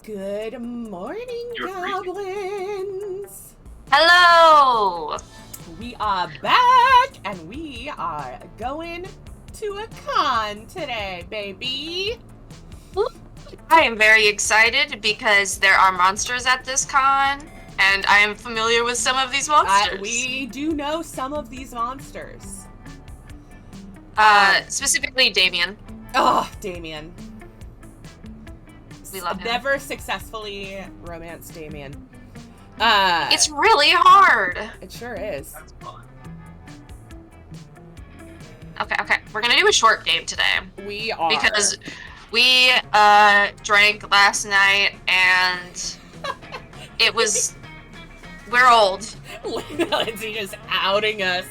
Good morning, goblins! Hello! We are back, and we are going to a con today, baby! I am very excited because there are monsters at this con, and I am familiar with some of these monsters. We do know some of these monsters. Specifically Damien. Oh, Damien. We love him. Never successfully romanced Damien. It's really hard. It sure is. That's fun. Okay. We're gonna do a short game today. We are. Because we drank last night and it was... We're old. Lindsay just outing us.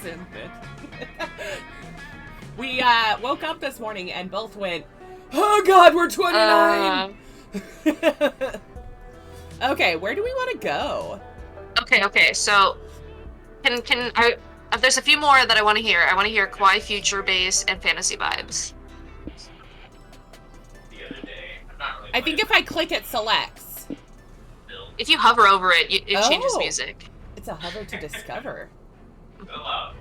We woke up this morning and both went, oh god, we're 29! Okay, where do we want to go? Okay, so can I... there's a few more that I want to hear. I want to hear Kawaii Future Base and Fantasy Vibes. The other day, I'm not really I think if I click it selects. If you hover over it, it changes Oh. music. It's a hover to discover. Hello.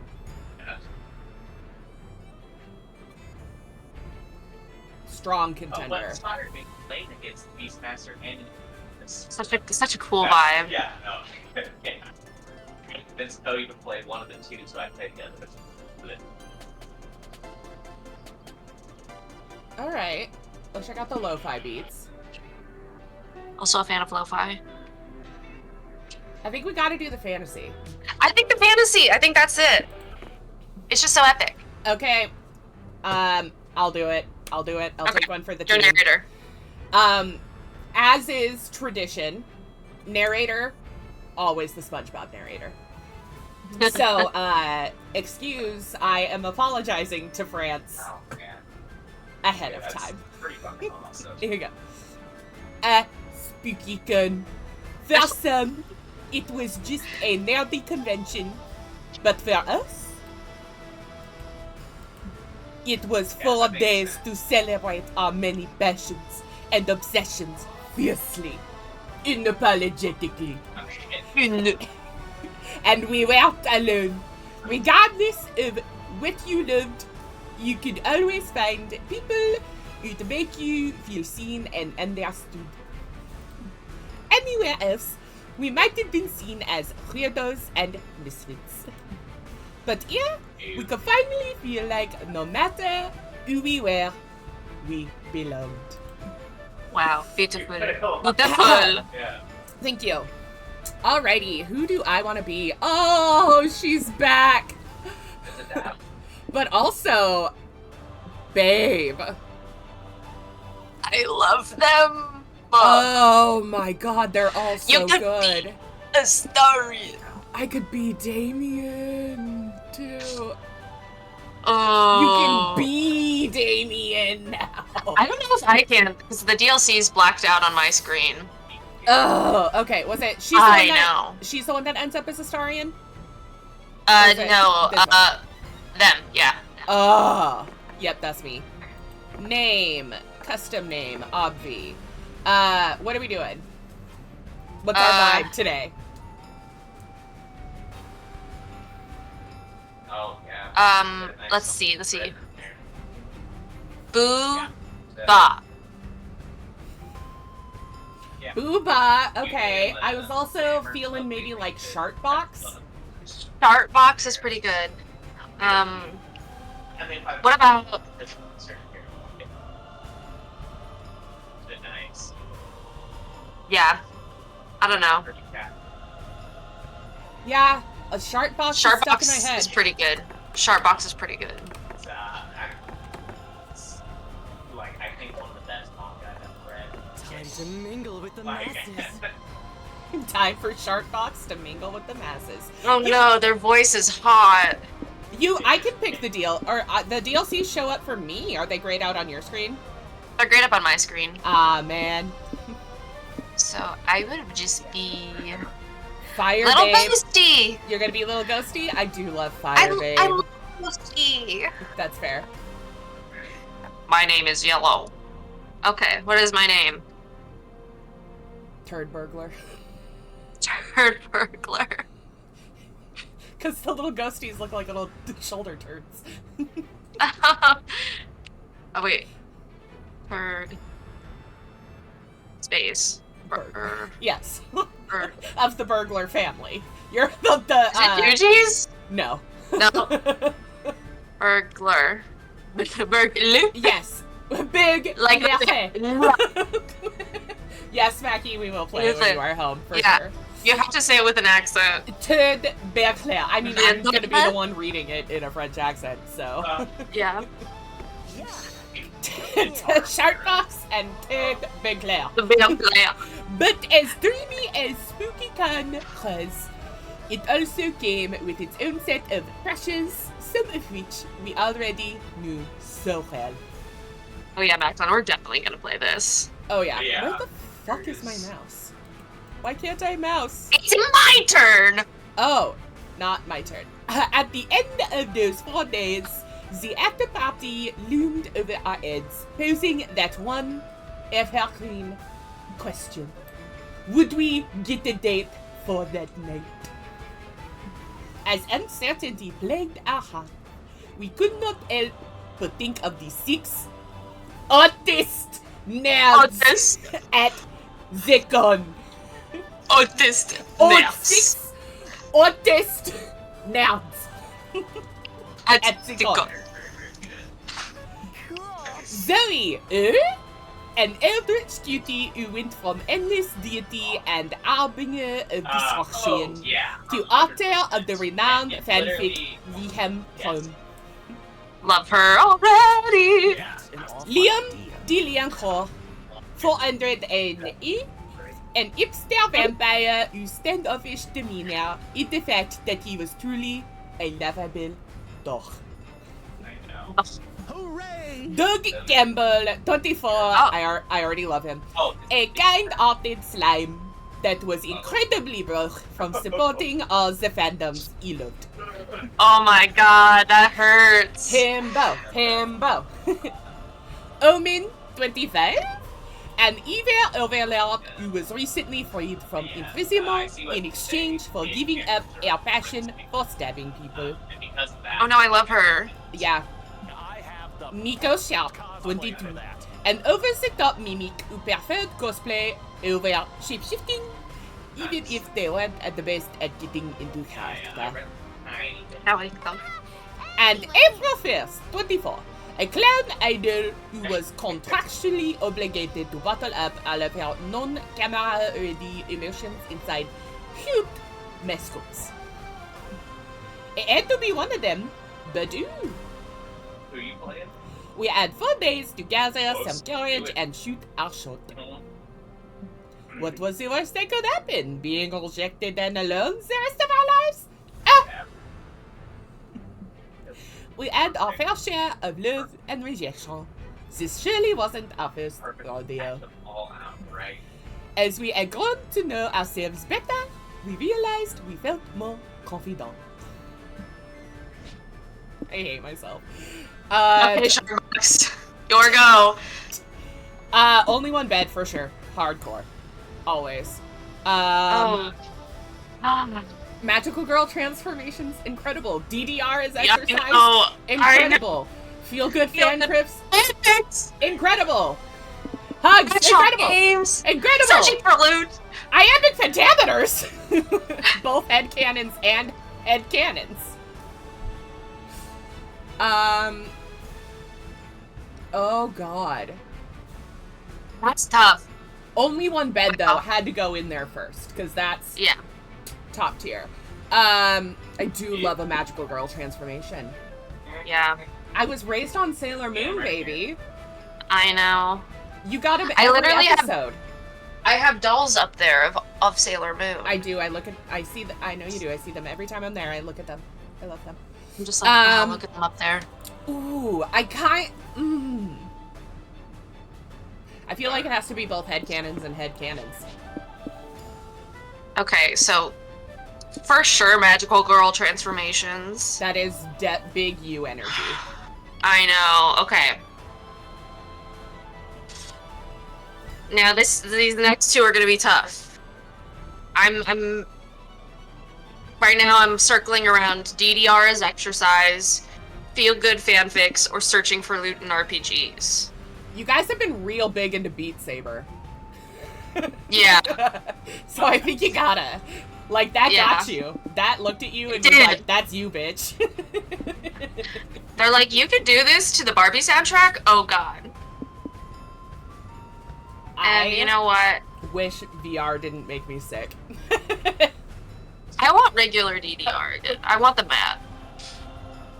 Strong What contender. inspired me playing against Beastmaster and Such a cool vibe. Yeah, no. Yeah. Vince Cody to play one of the two, so I played the other. Alright. Let's check out the lo-fi beats. Also a fan of lo-fi. I think we gotta do the fantasy. I think the fantasy. I think that's it. It's just so epic. Okay. I'll do it. I'll Okay. take one for the Your team. narrator. As is tradition, narrator, always the SpongeBob narrator. So, excuse, I am apologizing to France Oh, man. ahead Yeah, of that's time. pretty fucking awesome. Here you go. Spooky con. For some, it was just a nerdy convention. But for us, it was Yeah, 4 that makes days sense. to celebrate our many passions and obsessions fiercely, unapologetically. And we weren't alone. Regardless of what you loved, you could always find people who'd make you feel seen and understood. Anywhere else, we might have been seen as weirdos and misfits. But here, we could finally feel like no matter who we were, we belonged. Wow, beautiful. Beautiful. Beautiful. Yeah. Thank you. Alrighty, who do I want to be? Oh, she's back! It's a dab. But also, babe. I love them. Oh my god, they're all so You could good. A story. I could be Damien, too. Oh. You can be Damien now. I don't know if I can because the DLC is blacked out on my screen. Oh, okay. Was it? She's the I one that, know. She's the one that ends up as Astarian? Or is it No. this one? Them. Yeah. Oh, yep, that's me. Name, custom name, obvi. What are we doing? What's our vibe today? Oh, yeah. Let's see. Boo Ba. Yeah. Booba, okay. I was also feeling maybe like Sharkbox. Startbox is pretty good. What about Nice. yeah? I don't know. Yeah, a Sharkbox is stuck in my Shartbox head. is pretty good. Shartbox is pretty good. It's like I think one of the best manga I've ever read. Time to mingle with the Like, masses. Time for Sharkbox to mingle with the masses. Oh no, their voice is hot. I can pick the deal, or the DLCs show up for me. Are they grayed out on your screen? They're great up on my screen. Ah, man. So I would just be Fire little Babe. ghosty. You're gonna be a little ghosty? I do love Fire I Babe. love ghosty. That's fair. My name is Yellow. Okay, what is my name? Turd burglar. Turd burglar. Because the little ghosties look like little shoulder turds. Oh wait. Turd. Space. Yes. Bird. Of the burglar family. You're Is it Fugees? No. No. Burglar. Burglar? Yes. Big. Like Yes, Mackie, we will play it when you are home, for Yeah. sure. You have to say it with an accent. Turd Berclair. I mean, I'm going to be the one reading it in a French accent, so. Yeah. Sharkbox and Turd Berclair. The Berglar. But as dreamy as Spooky Con was, it also came with its own set of pressures, some of which we already knew so well. Oh yeah, Maxon, we're definitely gonna play this. Oh yeah. Yeah. Where the fuck is my mouse? Why can't I mouse? It's my turn! Oh, not my turn. At the end of those 4 days, the after party loomed over our heads, posing that one evergreen question. Would we get a date for that night? As uncertainty plagued our heart, we could not help but think of the 6 autist nerds at the con. Autist Or nerds. 6 autist nerds at the con. Zoe, an eldritch cutie who went from endless deity and harbinger of destruction to author of the renowned fanfic Liam Home. Love her already! Liam Diliancor, 400 an hipster vampire whose standoffish demeanor hid the fact that he was truly a lovable dog. I know. Hooray! Doug Campbell, 24, I already love him. Oh, A kind-hearted slime that was incredibly broke from supporting all the fandoms he loved. Oh my god, that hurts. Himbo. Omin, 25, an evil overlord who was recently freed from imprisonment in exchange for giving up her passion for stabbing people. and because of that, Oh no, I love her. Yeah. I have the Nico Sharp, 22, an over-the-top mimic who preferred cosplay over shape-shifting, even if they weren't at the best at getting into character. I like them. And April 1st, 24, a clown idol who was contractually obligated to bottle up all of her non-camera-ready emotions inside cute mascots. It had to be one of them, but ooh. Who are you playing? We had 4 days to gather some courage and shoot our shot. What was the worst that could happen? Being rejected and alone the rest of our lives? Ah! We had our fair share of love and rejection. This surely wasn't our first Perfect. rodeo. Act them all out, right? As we had grown to know ourselves better, we realized we felt more confident. I hate myself. Okay, Sharkbox. Your go. Only one bed for sure. Hardcore. Always. Oh. Magical Girl transformations, incredible. DDR is Yeah, exercise, I know. incredible. Feel good fan Feel-good trips, It's incredible. Hugs, Headshot incredible. games. Incredible. Searching for loot. Iambic pentameters. Both head cannons and head cannons. Oh god. That's tough. Only one bed though had to go in there first, because that's Yeah. top tier. I do love a Magical Girl transformation. Yeah. I was raised on Sailor Moon, baby. I know. You got him I every literally have- episode. I have dolls up there of Sailor Moon. I do. I know you do. I see them every time I'm there. I look at them. I love them. I'm just like, wow, look at them up there. Ooh, I feel like it has to be both head cannons and head cannons. Okay, so for sure, magical girl transformations. That is big U energy. I know. Okay. Now these next two are gonna be tough. I'm right now I'm circling around DDR as exercise, feel good fanfics, or searching for loot in RPGs. You guys have been real big into Beat Saber. Yeah. So I think you gotta. Like, that got you. That looked at you and was like, that's you, bitch. They're like, you could do this to the Barbie soundtrack? Oh, God. And you know what? Wish VR didn't make me sick. I want regular DDR. I want the map.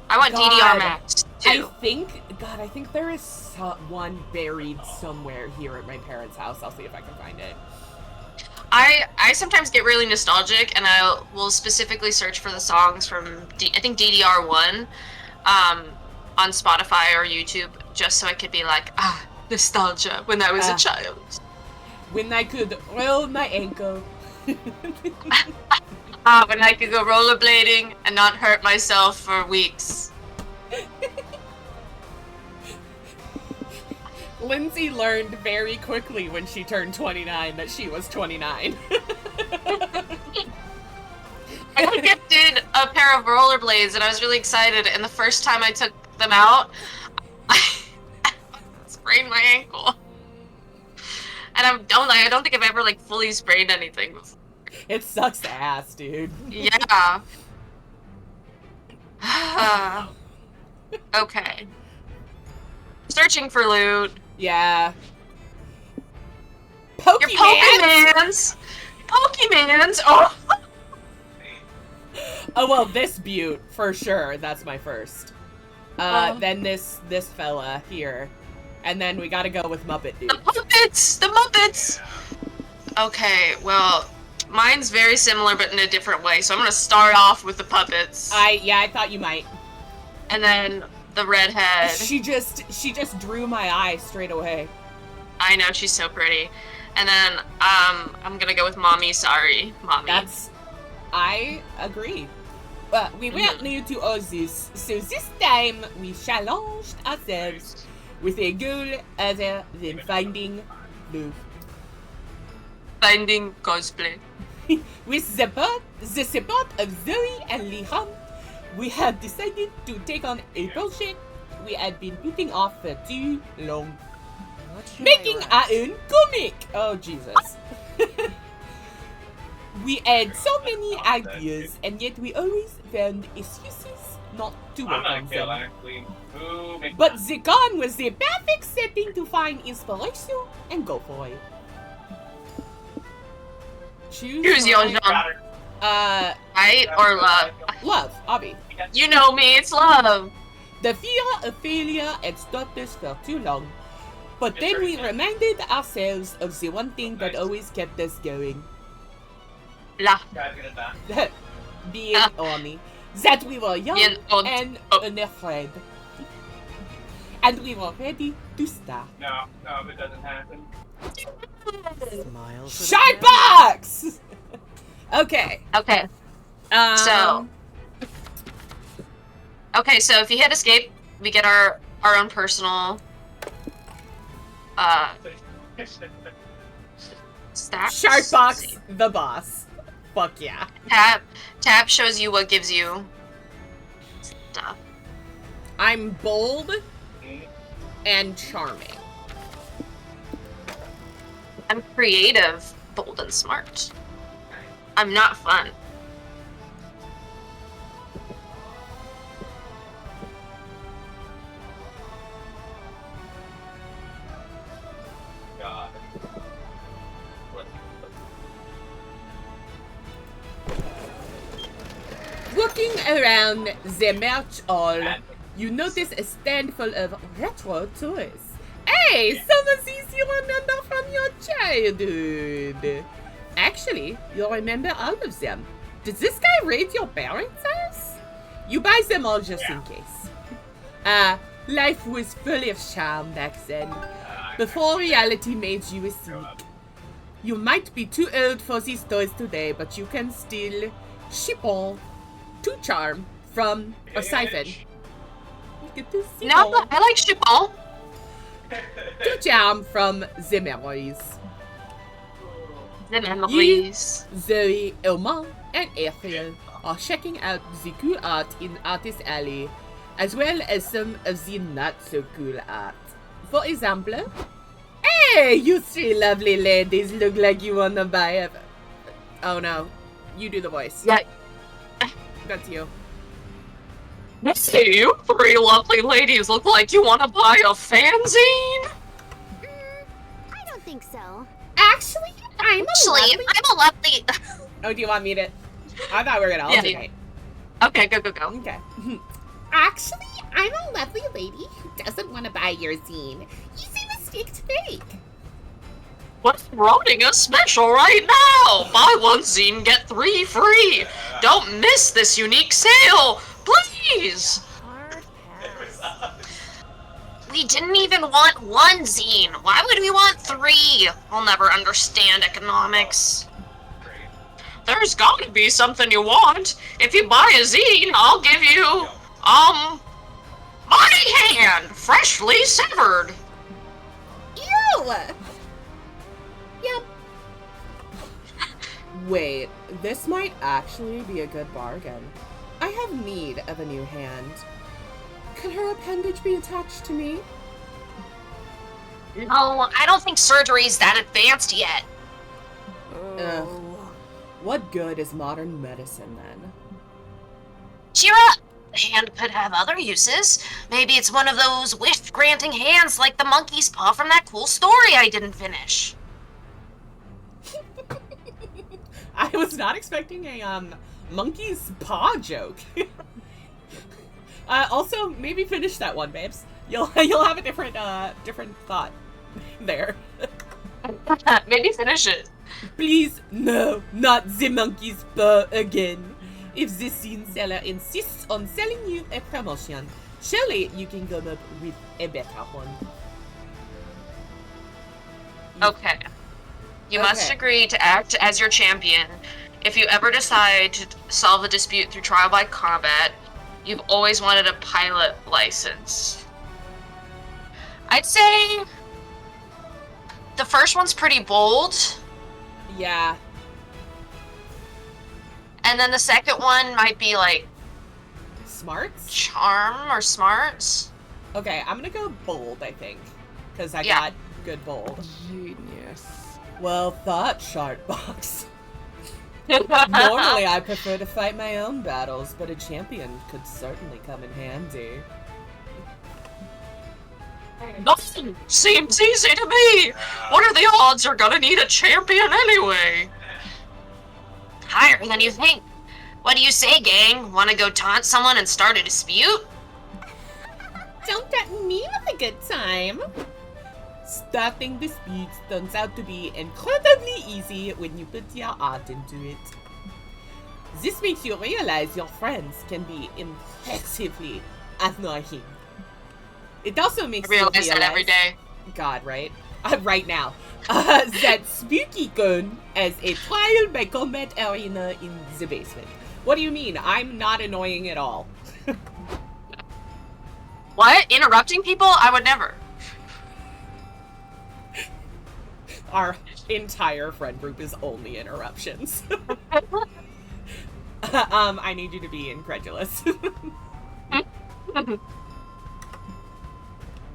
I want DDR maps, too. I think there is one buried somewhere here at my parents' house. I'll see if I can find it. I sometimes get really nostalgic, and I will specifically search for the songs from, I think, DDR1 on Spotify or YouTube, just so I could be like, nostalgia, when I was a child. When I could roll my ankle. When I could go rollerblading and not hurt myself for weeks. Lindsay learned very quickly when she turned 29 that she was 29. I got gifted a pair of rollerblades and I was really excited, and the first time I took them out, I sprained my ankle. And I don't think I've ever like fully sprained anything before. It sucks ass, dude. Yeah. Okay. Searching for loot. Yeah. Your Pokemans! Pokemans! Oh! Oh, well, this butte, for sure. That's my first. Then this fella here. And then we gotta go with Muppet Dude. The Muppets! The Muppets! Okay, well, mine's very similar but in a different way, so I'm gonna start off with the puppets. I thought you might. And then the redhead. She just drew my eye straight away. I know, she's so pretty. And then, I'm gonna go with Mommy, sorry. Mommy. I agree. We weren't new to all this, so this time we challenged ourselves with a goal other than finding love. Finding cosplay. With the support of Zoe and Lihan, we have decided to take on a project we had been putting off for too long. Making our own comic! Oh, Jesus. We had so many ideas, and yet we always found excuses not to work on them. But the con was the perfect setting to find inspiration and go for it. Choose your genre. Right or love? Love, Abby. You know me, it's love. The fear of failure had stopped us for too long. But then we reminded ourselves of the one thing that always kept us going. Being horny. That we were young and unafraid. And we were ready to start. No, it doesn't happen. Sharkbox! Okay. Okay. So if you hit escape, we get our own personal stats. Sharkbox the boss. Fuck yeah. Tab shows you what gives you stuff. I'm bold and charming. I'm creative, bold, and smart. I'm not fun. God. Looking around the merch hall, you notice a stand full of retro toys. Hey, some of these you remember from your childhood. Actually, you'll remember all of them. Did this guy raid your parents' house? You buy them all just in case. Life was full of charm back then, before reality made you a cynic. You might be too old for these toys today, but you can still ship all to charm from a siphon. No, I like Chipol. To charm from the memories. The memories. Zoe, Elma, and Ariel are checking out the cool art in Artist Alley, as well as some of the not-so-cool art. For example, hey, you three lovely ladies look like you wanna buy a... Oh no, you do the voice. Yeah. That's you. Hey, you three lovely ladies look like you want to buy a fanzine? I don't think so. Actually, I'm a lovely... Oh, do you want me to... I thought we were gonna alternate. Okay, go. Okay. Actually, I'm a lovely lady who doesn't want to buy your zine. Easy mistake to make. What's running a special right now? Buy one zine, get 3 free. Don't miss this unique sale, please. Hard pass. We didn't even want 1 zine. Why would we want 3? I'll never understand economics. There's gotta be something you want. If you buy a zine, I'll give you, my hand, freshly severed. Ew! Yep. Wait, this might actually be a good bargain. I have need of a new hand. Could her appendage be attached to me? No, I don't think surgery's that advanced yet. Ugh. What good is modern medicine then? Cheer up! The hand could have other uses. Maybe it's one of those wish-granting hands like the monkey's paw from that cool story I didn't finish. I was not expecting a monkey's paw joke. Also, maybe finish that one, babes. You'll have a different thought there. Maybe finish it. Please, no, not the monkey's paw again. If the scene seller insists on selling you a promotion, surely you can come up with a better one. Okay. You must agree to act as your champion. If you ever decide to solve a dispute through trial by combat, you've always wanted a pilot license. I'd say the first one's pretty bold. Yeah. And then the second one might be like Smarts? charm or smarts. Okay, I'm gonna go bold, I think. Because I Yeah. got good bold. Genius. Well thought, Shartbox. Normally I prefer to fight my own battles, but a champion could certainly come in handy. Nothing seems easy to me. What are the odds you're gonna need a champion anyway? Higher than you think. What do you say, gang? Want to go taunt someone and start a dispute? Don't threaten me with a good time. Starting disputes turns out to be incredibly easy when you put your heart into it. This makes you realize your friends can be impressively annoying. It also makes I realize that every day. God, right? Right now. That Spooky Con as a trial by combat arena in the basement. What do you mean? I'm not annoying at all. What? Interrupting people? I would never. Our entire friend group is only interruptions. I need you to be incredulous.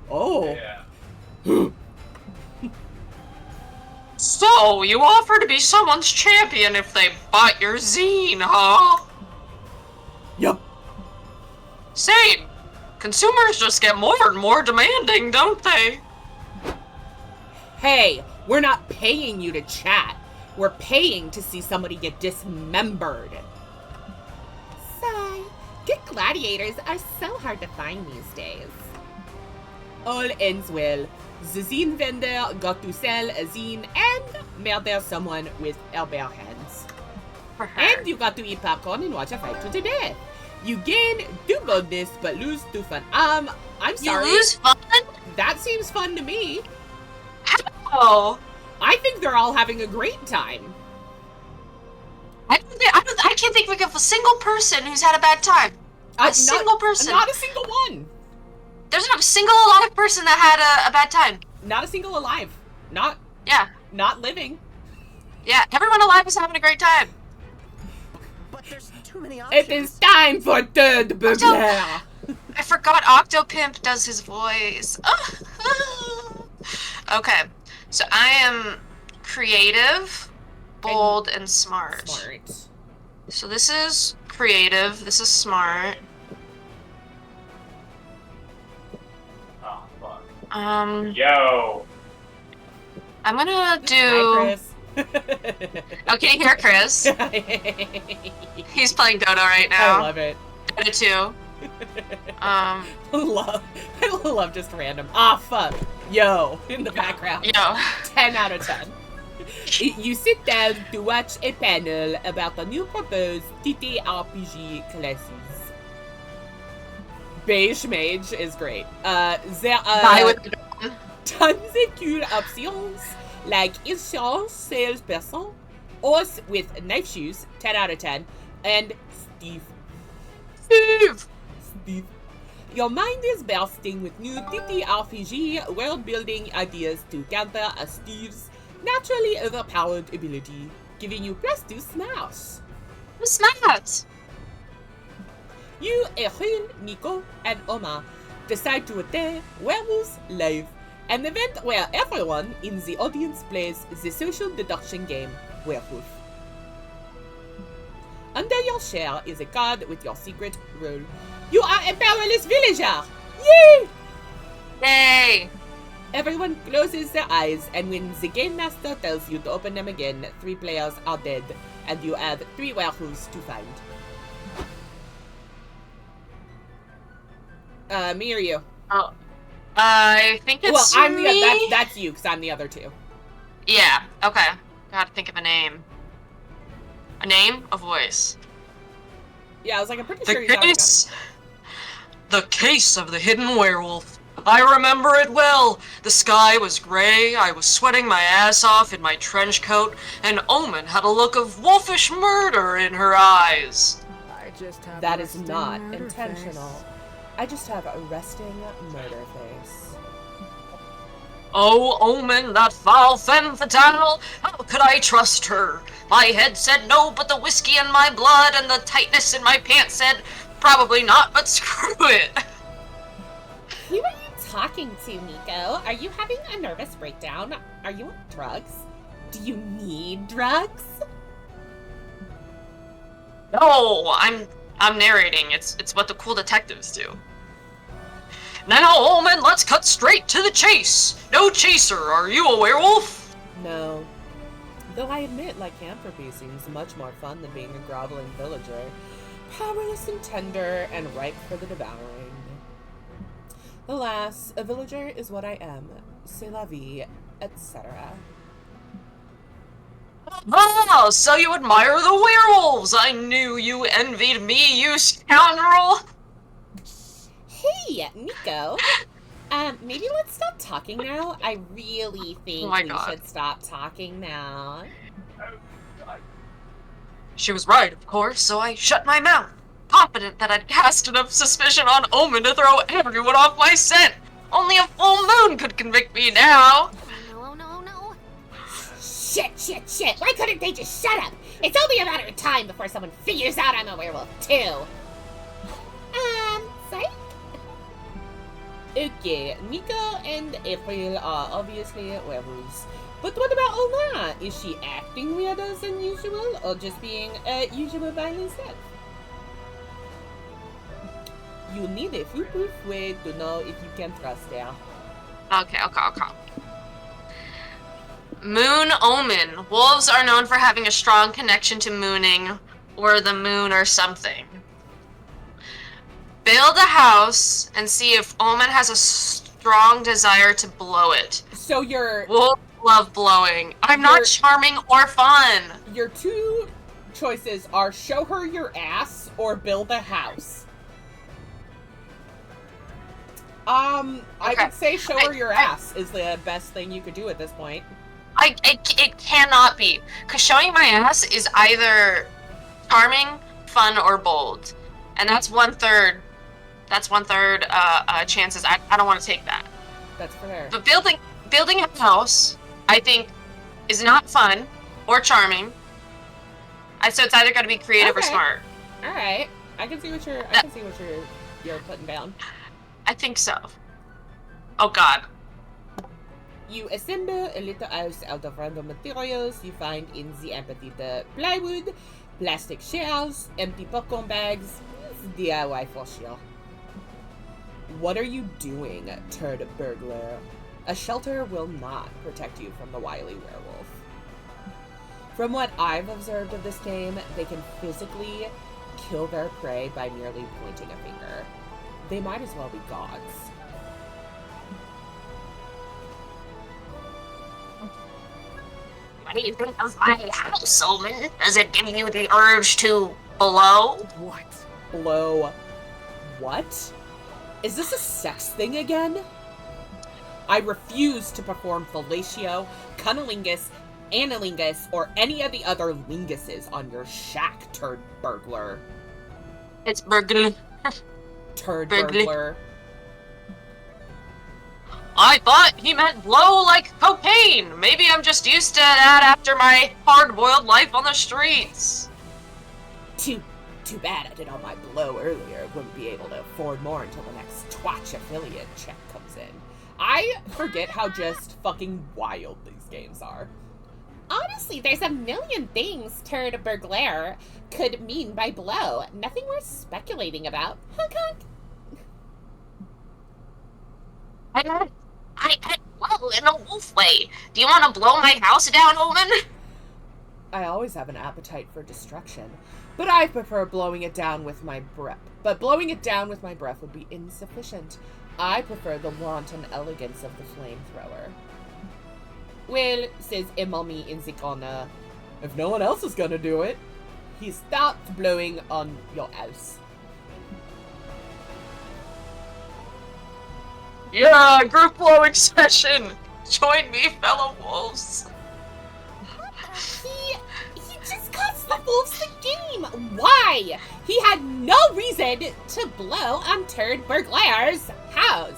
Oh. Yeah. So, you offer to be someone's champion if they bought your zine, huh? Yup. Same. Consumers just get more and more demanding, don't they? Hey, we're not paying you to chat. We're paying to see somebody get dismembered. Sigh. Good gladiators are so hard to find these days. All ends well. The zine vendor got to sell a zine and murder someone with her bare hands. For her. And you got to eat popcorn and watch a fight to the death. You gain 2 boldness but lose 2 fun. I'm You sorry. lose fun? That seems fun to me. Oh. I think they're all having a great time. I can't think of a single person who's had a bad time. A single person. Not a single one. There's not a single alive person that had a bad time. Not a single alive. Yeah. Not living. Yeah, everyone alive is having a great time. But there's too many options. It is time for third Bugler. I forgot Octopimp does his voice. Okay, so I am creative, bold, and smart. Smart. So this is creative, this is smart. Oh, fuck. Yo. I'm gonna do... Hi, Chris. Oh, can you hear Chris? He's playing Dodo right now. I love it. Dodo 2. I love just random. Ah, fuck. Yo, in the background. Yo. 10 out of 10. You sit down to watch a panel about the new proposed TTRPG classes. Beige Mage is great. There are tons of cool options, like insurance salesperson, horse with knife shoes, 10 out of 10, and Steve. Steve. Your mind is bursting with new TTRPG world-building ideas to counter a Steve's naturally overpowered ability, giving you +2 smash. Smash! You, Eril, Nico, and Oma decide to attend Werewolves Live, an event where everyone in the audience plays the social deduction game Werewolf. Under your share is a card with your secret role. You are a powerless villager! Yay! Yay! Everyone closes their eyes, and when the game master tells you to open them again, 3 players are dead, and you have 3 werewolves to find. Me or you? Oh, I think it's Well, I'm me. that's you, because I'm the other 2. Yeah, okay. Gotta think of a name. A name? A voice. Yeah, I was like, I'm pretty sure you The case of the hidden werewolf. I remember it well. The sky was gray, I was sweating my ass off in my trench coat, and Omen had a look of wolfish murder in her eyes. I just have That a is resting not murder intentional. face. I just have a resting murder face. Oh, Omen, that foul femme fatale! How could I trust her? My head said no, but the whiskey in my blood and the tightness in my pants said probably not, but screw it. Who are you talking to, Nico? Are you having a nervous breakdown? Are you on drugs? Do you need drugs? No, I'm narrating. It's what the cool detectives do. Now, Omen, let's cut straight to the chase. No chaser, are you a werewolf? No. Though I admit lycanthropy seems much more fun than being a groveling villager. Powerless and tender and ripe for the devouring. Alas, a villager is what I am. C'est la vie, etc. Oh, so you admire the werewolves! I knew you envied me, you scoundrel! Hey, Nico. Maybe let's stop talking now. I really think Oh my we God. should stop talking now. She was right, of course, so I shut my mouth, confident that I'd cast enough suspicion on Omen to throw everyone off my scent. Only a full moon could convict me now. No. Shit. Why couldn't they just shut up? It's only a matter of time before someone figures out I'm a werewolf, too. Sorry? Okay, Nico and April are obviously werewolves. But what about Oma? Is she acting weirder than usual, or just being usual by herself? You need a foolproof way to know if you can trust her. Okay. Moon Omen. Wolves are known for having a strong connection to mooning, or the moon or something. Build a house and see if Omen has a strong desire to blow it. So Wolves love blowing. I'm not charming or fun. your 2 choices are show her your ass or build a house. I would say show her your ass is the best thing you could do at this point. It cannot be. Because showing my ass is either charming, fun, or bold. And that's 1/3. That's 1/3 chances. I don't want to take that. That's fair. But building a house, I think, is not fun. or charming. So it's either got to be creative or Okay. smart. All right. I can see what you're putting down. I think so. Oh God. You assemble a little house out of random materials you find in the amphitheater: plywood, plastic shells, empty popcorn bags. It's DIY for sure. What are you doing, turd burglar? A shelter will not protect you from the wily werewolf. From what I've observed of this game, they can physically kill their prey by merely pointing a finger. They might as well be gods. What do you think of my house, Omen? Does it give you the urge to blow? What? Blow. What? Is this a sex thing again? I refuse to perform fellatio, cunnilingus, analingus, or any of the other linguses on your shack, turd burglar. It's burglar. Turd Burglar. burglar. I thought he meant blow like cocaine. Maybe I'm just used to that after my hard-boiled life on the streets. Too bad I did all my blow earlier. Wouldn't be able to afford more until the next Twatch affiliate check comes in. I forget how just fucking wild these games are. Honestly, there's a million things turd burglar could mean by blow. Nothing worth speculating about. Hunk hunk. I meant blow in a wolf way. Do you want to blow my house down, Omen? I always have an appetite for destruction, but I prefer blowing it down with my breath. But blowing it down with my breath would be insufficient. I prefer the wanton elegance of the flamethrower. Well, says Emami in the corner, if no one else is gonna do it, he starts blowing on your house. Yeah, group blowing session! Join me, fellow wolves! He just cost the wolves the game. Why? He had no reason to blow on Turd Burglar's house.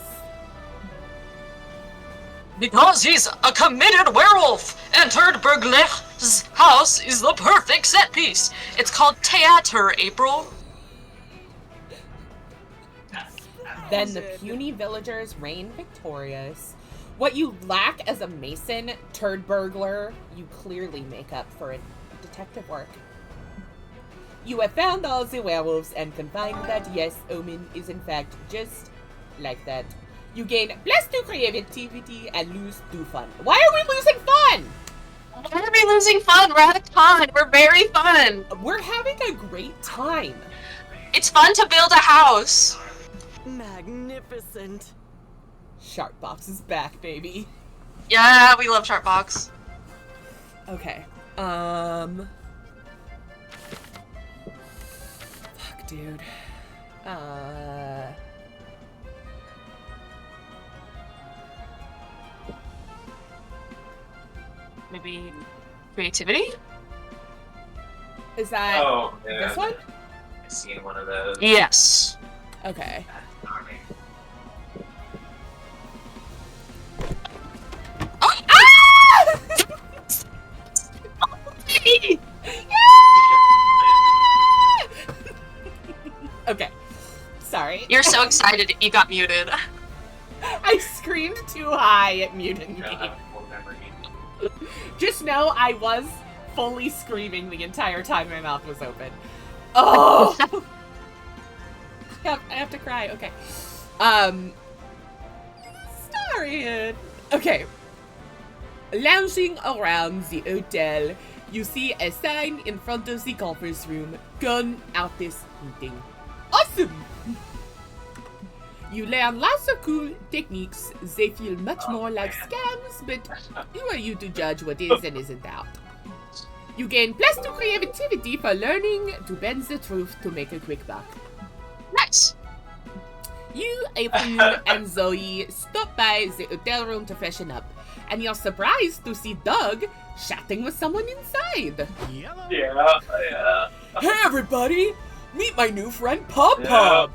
Because he's a committed werewolf, and Turd Burglar's house is the perfect set piece. It's called theater, April. Then the puny villagers reign victorious. What you lack as a mason, turd burglar, you clearly make up for in detective work. You have found all the werewolves and can find that, yes, Omen is in fact just like that. You gain +2 creativity and lose 2 fun. Why are we losing fun? Why are we losing fun? We're having fun. We're very fun. We're having a great time. It's fun to build a house. Magnificent. Sharpbox is back, baby. Yeah, we love Sharpbox. Okay. Fuck, dude. Maybe creativity? Is that Oh, man. this one? I've seen one of those. Yes. Okay. Okay. Sorry. You're so excited you got muted. I screamed too high, it muted me. Just know I was fully screaming the entire time my mouth was open. Oh! I have to cry. Okay. Sorry. Okay. Lounging around the hotel, you see a sign in front of the conference room. Gun artist hunting. Awesome! You learn lots of cool techniques. They feel much more like scams, but who are you to judge what is and isn't out? You gain +2 creativity for learning to bend the truth to make a quick buck. Nice. You, April, and Zoe stop by the hotel room to freshen up, and you're surprised to see Doug chatting with someone inside. Yellow. Yeah. Hey everybody! Meet my new friend Pop Pop!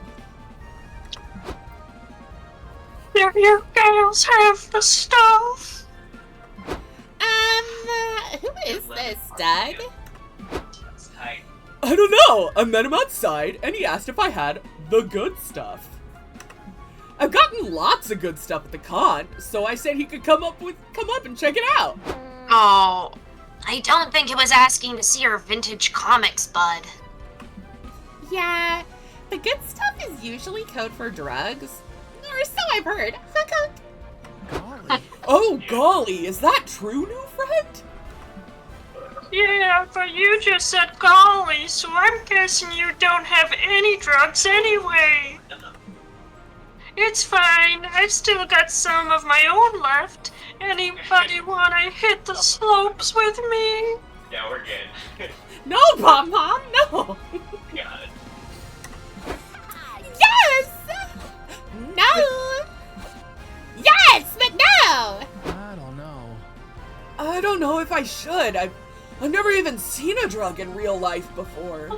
Do you girls have the stuff? Who is this, Doug? That's tight. I don't know. I met him outside, and he asked if I had the good stuff. I've gotten lots of good stuff at the con, so I said he could come up and check it out. Oh, I don't think it was asking to see your vintage comics, bud. Yeah, the good stuff is usually code for drugs. Or so I've heard. Golly. Oh, golly, is that true, new friend? Yeah, but you just said golly, so I'm guessing you don't have any drugs anyway. It's fine, I've still got some of my own left. Anybody wanna hit the slopes with me? Yeah, we're good. No, Pom Pom, no. Got it. Yes! No! Yes, but no! I don't know. I don't know if I should. I've never even seen a drug in real life before.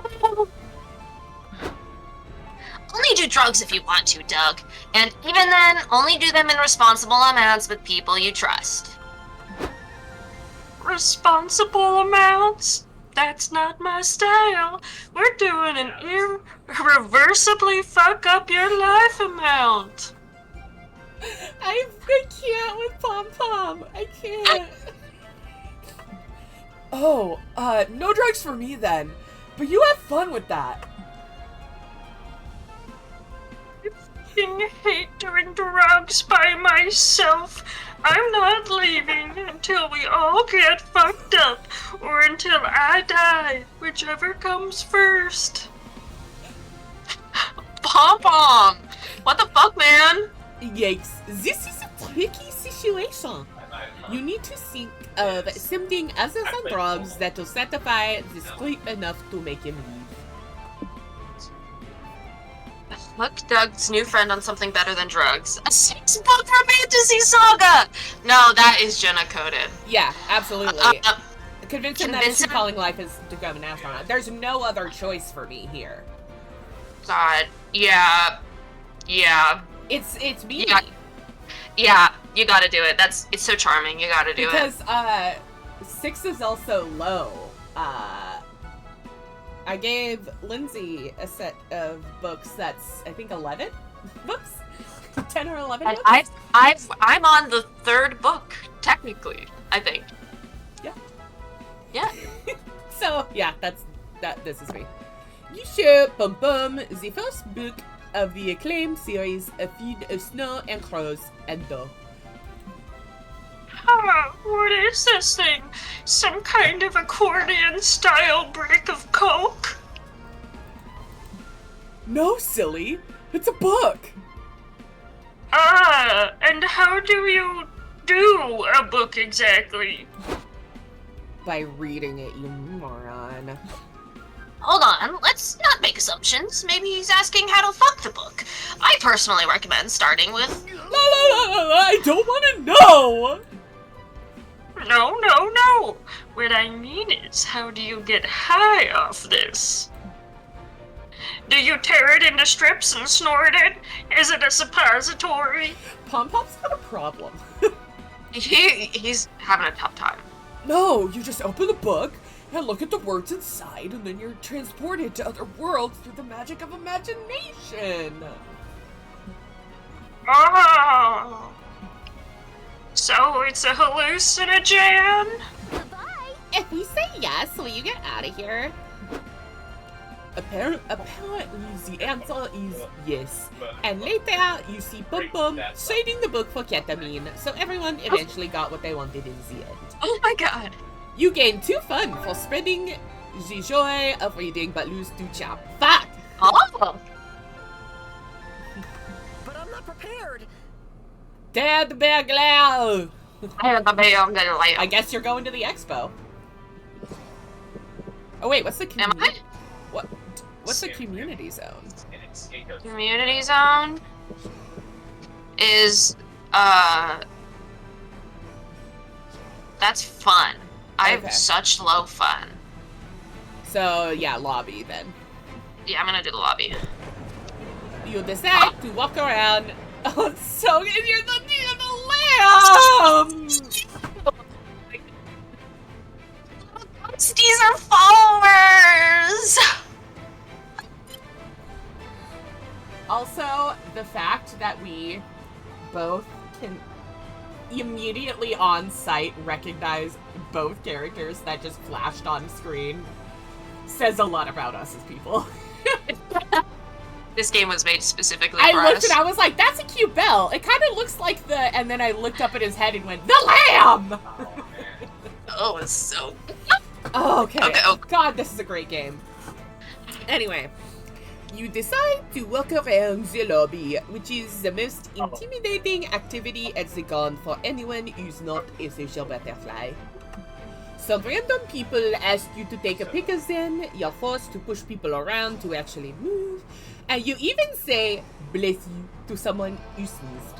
Only do drugs if you want to, Doug. And even then, only do them in responsible amounts with people you trust. Responsible amounts? That's not my style. We're doing an irreversibly fuck up your life amount. I can't with Pom Pom. I can't. Oh, no drugs for me then. But you have fun with that. I hate doing drugs by myself. I'm not leaving until we all get fucked up, or until I die, whichever comes first. Pom-Pom! What the fuck, man? Yikes. This is a tricky situation. You need to think of something other than drugs that will satisfy the sleep enough to make him leave. Look Doug's new friend on something better than drugs. A 6-book fantasy saga! No, that is Jenna coded. Yeah, absolutely. Convince him that convince his him- calling life is to become an astronaut. There's no other choice for me here. God, yeah. It's me. Yeah, you gotta do it. It's so charming, you gotta do it. Because 6 is also low. I gave Lindsay a set of books that's, I think, 11 books? 10 or 11 And books? I'm on the 3rd book, technically, I think. Yeah. Yeah. So, yeah, this is me. You show Pum Pum, the first book of the acclaimed series, A Feed of Snow and Crows and Dough. What is this thing? Some kind of accordion-style brick of coke? No, silly! It's a book! And how do you do a book exactly? By reading it, you moron. Hold on, let's not make assumptions. Maybe he's asking how to fuck the book. I personally recommend starting with... La la la la la, I don't want to know! No. What I mean is, how do you get high off this? Do you tear it into strips and snort it? Is it a suppository? Pom Pom's got a problem. He's having a tough time. No, you just open the book and look at the words inside, and then you're transported to other worlds through the magic of imagination. Oh. So it's a hallucinogen? Bye. If we say yes, will you get out of here? Apparently, the answer is yes. And later, you see Pum Pum trading the book for ketamine, so everyone eventually got what they wanted in the end. Oh my god. You gain 2 fun for spreading the joy of reading, but lose 2 charm. Fuck! Oh. But I'm not prepared. Dead burglar! I I guess you're going to the expo. Oh wait, what's the Am I? What's the community zone? Community zone is that's fun. I have Okay. such low fun. So yeah, lobby then. Yeah, I'm gonna do the lobby. You decide to walk around. Oh, it's so good. You're the lamb. Cheers! Also, the fact that we both can immediately on sight recognize both characters that just flashed on screen says a lot about us as people. This game was made specifically I for looked us. and I was like, that's a cute bell. It kind of looks like the... And then I looked up at his head and went, the lamb! Oh, it's so... Okay. Okay. God, this is a great game. Anyway, you decide to walk around the lobby, which is the most intimidating activity at the con for anyone who's not a social butterfly. Some random people ask you to take a pic of them, you're forced to push people around to actually move, and you even say, bless you, to someone who sneezed.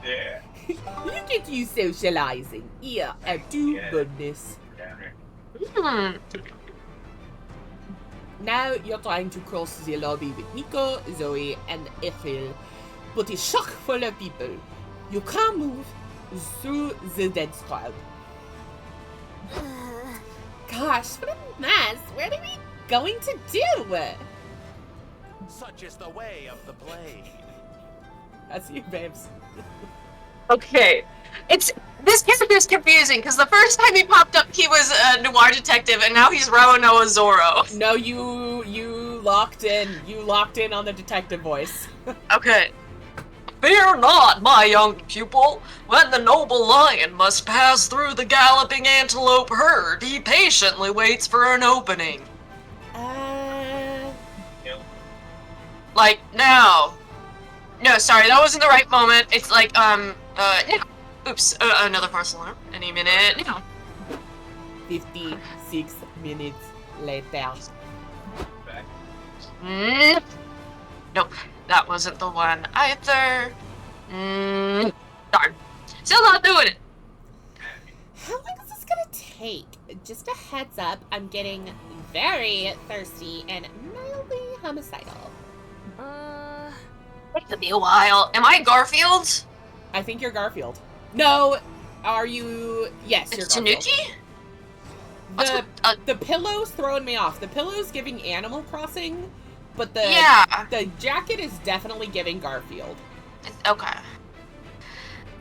Yeah. You get used socializing. Yeah, and do goodness. Hmm. Now you're trying to cross the lobby with Nico, Zoe, and Ethel, but it's chock full of people. You can't move through the dense crowd. Gosh, what a mess! What are we going to do? Such is the way of the blade. That's you, babes. Okay. This character's confusing, because the first time he popped up, he was a noir detective, and now he's Roanoa Zorro. No, you locked in. You locked in on the detective voice. Okay. Fear not, my young pupil. When the noble lion must pass through the galloping antelope herd, he patiently waits for an opening. Like now. No, sorry, that wasn't the right moment. It's like, now. Oops, another parcel alarm. Any minute now. 56 minutes later. Nope, that wasn't the one either. Darn. Still not doing it. How long is this gonna take? Just a heads up, I'm getting very thirsty and mildly homicidal. It could be a while. Am I Garfield? I think you're Garfield. No, are you? Yes, you're It's Garfield. Tanuki? The pillow's throwing me off. The pillow's giving Animal Crossing, but the Yeah. the jacket is definitely giving Garfield. Okay.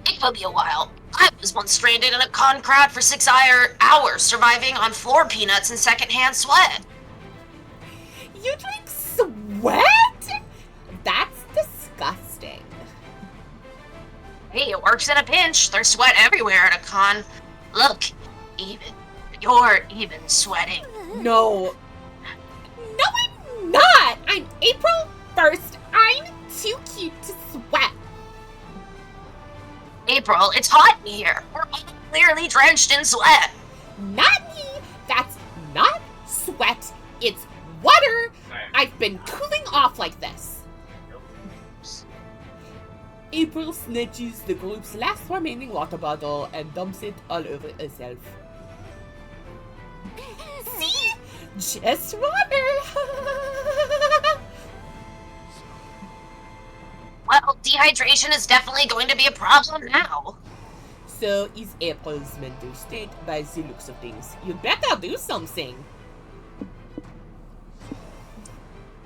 It could be a while. I was once stranded in a con crowd for 6 hours, surviving on floor peanuts and secondhand sweat. You drink sweat? That's disgusting. Hey, it works in a pinch. There's sweat everywhere at a con. Look, you're even sweating. No. No, I'm not. I'm April 1st. I'm too cute to sweat. April, it's hot in here. We're all clearly drenched in sweat. Not me. That's not sweat. It's water. I've been cooling off like this. April snatches the group's last remaining water bottle and dumps it all over herself. See? Just water. Well, dehydration is definitely going to be a problem now. So is April's mental state by the looks of things. You'd better do something.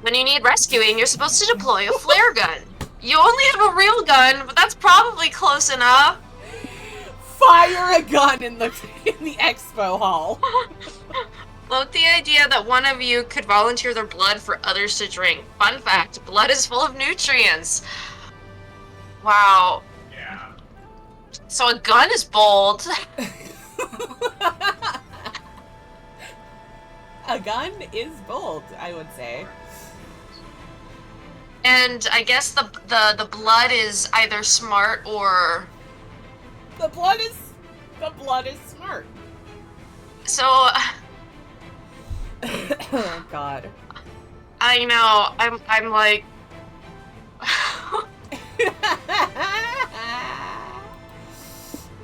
When you need rescuing, you're supposed to deploy a flare gun. You only have a real gun, but that's probably close enough. Fire a gun in the expo hall. Float the idea that one of you could volunteer their blood for others to drink. Fun fact, blood is full of nutrients. Wow. Yeah. So a gun is bold. A gun is bold, I would say. And I guess the blood is either smart or... The blood is smart. So, Oh God. I know, I'm like...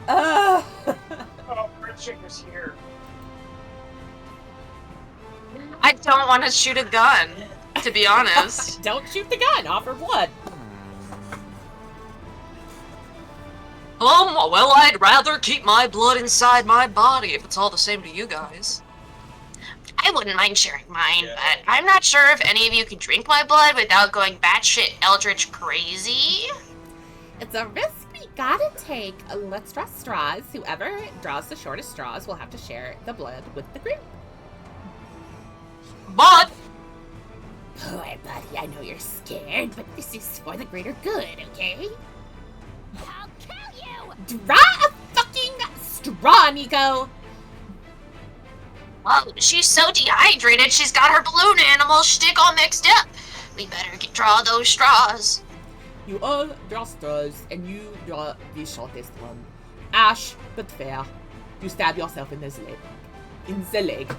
uh, Oh, Richard's here. I don't want to shoot a gun, to be honest. Don't shoot the gun. Offer blood. Well, I'd rather keep my blood inside my body if it's all the same to you guys. I wouldn't mind sharing mine, Yeah. but I'm not sure if any of you can drink my blood without going batshit eldritch crazy. It's a risk we gotta take. Let's draw straws. Whoever draws the shortest straws will have to share the blood with the group. But Poor buddy, I know you're scared, but this is for the greater good, okay? I'll kill you! Draw a fucking straw, Nico! Well, she's so dehydrated, she's got her balloon animal shtick all mixed up. We better draw those straws. You all draw straws, and you draw the shortest one. Ash, but fair. You stab yourself in the leg. In the leg.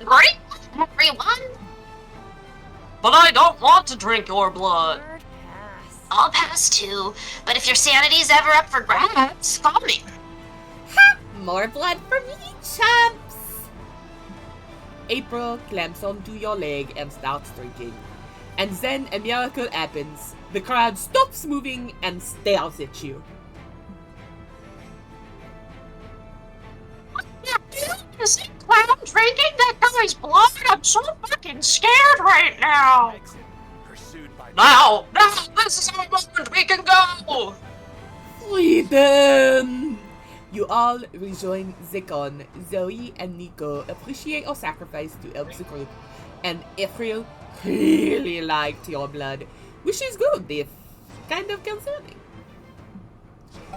Great, everyone. but I don't want to drink your blood. Hard pass. I'll pass too, but if your sanity's ever up for grabs, call me. Ha! More blood for me, chumps! April clamps onto your leg and starts drinking. And then a miracle happens. The crowd stops moving and stares at you. Is it clown drinking that guy's blood? I'm so fucking scared right now. Exit. Pursued by Now, this is our moment. We can go. Freedom! You all rejoin Zikon. Zoe and Nico appreciate your sacrifice to help the group. And Ephraim really liked your blood, which is good if kind of concerning.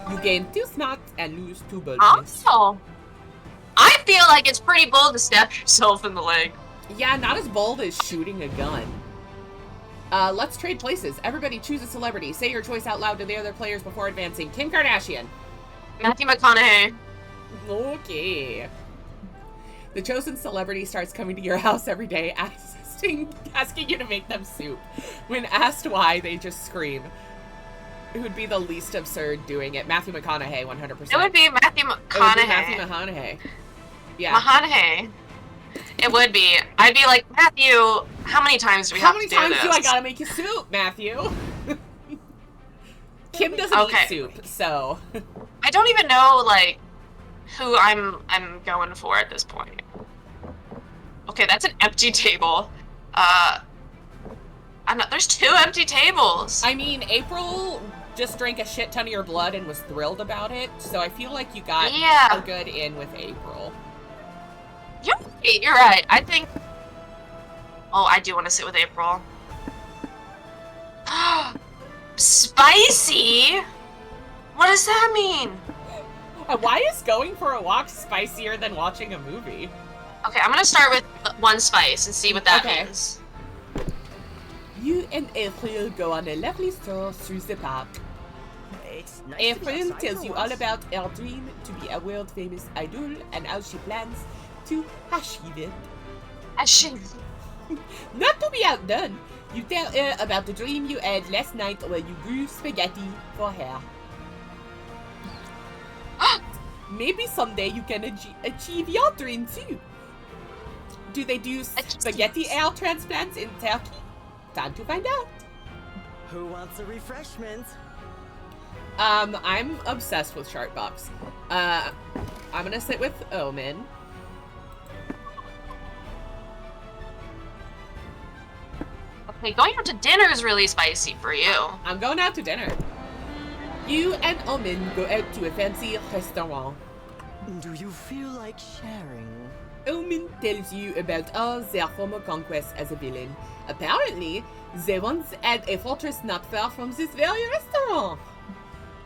You gain 2 smarts and lose 2 boldness. Also, I feel like it's pretty bold to stab yourself in the leg. Yeah, not as bold as shooting a gun. Let's trade places. Everybody choose a celebrity. Say your choice out loud to the other players before advancing. Kim Kardashian. Matthew McConaughey. Okay. The chosen celebrity starts coming to your house every day, asking you to make them soup. When asked why, they just scream. Who would be the least absurd doing it? Matthew McConaughey, 100%. It would be Matthew It would be McConaughey. Matthew McConaughey. Yeah. McConaughey. It would be. I'd be like, Matthew, how many times do we How have many to do times this? do I gotta make you soup, Matthew? Kim doesn't Okay. eat soup, so. I don't even know, like, who I'm going for at this point. Okay, that's an empty table. I'm not, there's 2 empty tables. I mean, April just drank a shit ton of your blood and was thrilled about it, so I feel like you got Yeah. a good in with April. You're right. I think. Oh, I do want to sit with April. Spicy? What does that mean? Why is going for a walk spicier than watching a movie? Okay, I'm gonna start with 1 spice and see what that Okay. means. You and April go on a lovely stroll through the park. It's nice April tells you all about her dream to be a world-famous idol and how she plans to achieve it. I should. Not to be outdone, you tell her about the dream you had last night where you grew spaghetti for her. Maybe someday you can achieve your dream too. Do they do spaghetti hair transplants in Turkey? Time to find out. Who wants a refreshment? I'm obsessed with Sharkbox. I'm gonna sit with Omen. Okay, going out to dinner is really spicy for you. I'm going out to dinner. You and Omen go out to a fancy restaurant. Do you feel like sharing? Omen tells you about all their former conquests as a villain. Apparently, they once had a fortress not far from this very restaurant.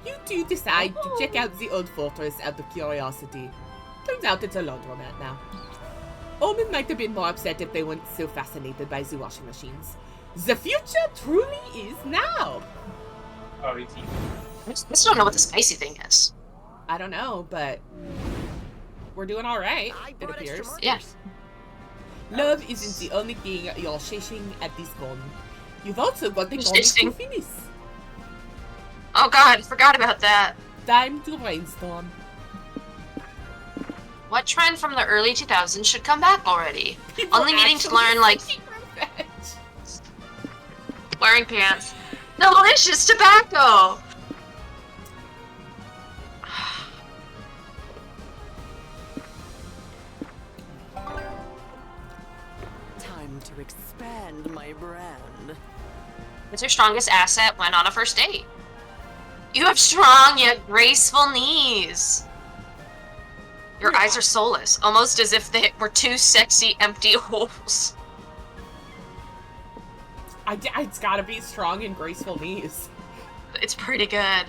You two decide to check out the old fortress out of curiosity. Turns out it's a laundromat now. Omen might have been more upset if they weren't so fascinated by the washing machines. The future truly is now! Oh, it's easy. I just don't know what the spicy thing is. I don't know, but we're doing alright, I it brought extra appears. markers. Yeah. Love isn't the only thing you're chasing at this con. You've also got the comic to Chasing. finish. Oh god, I forgot about that. Time to brainstorm. What trend from the early 2000s should come back already? People Only needing to actually learn, like, seek revenge. wearing pants. Delicious tobacco! expand my brand. What's your strongest asset when on a first date? You have strong yet graceful knees. Your eyes are soulless, almost as if they were two sexy empty holes. It's gotta be strong and graceful knees. It's pretty good.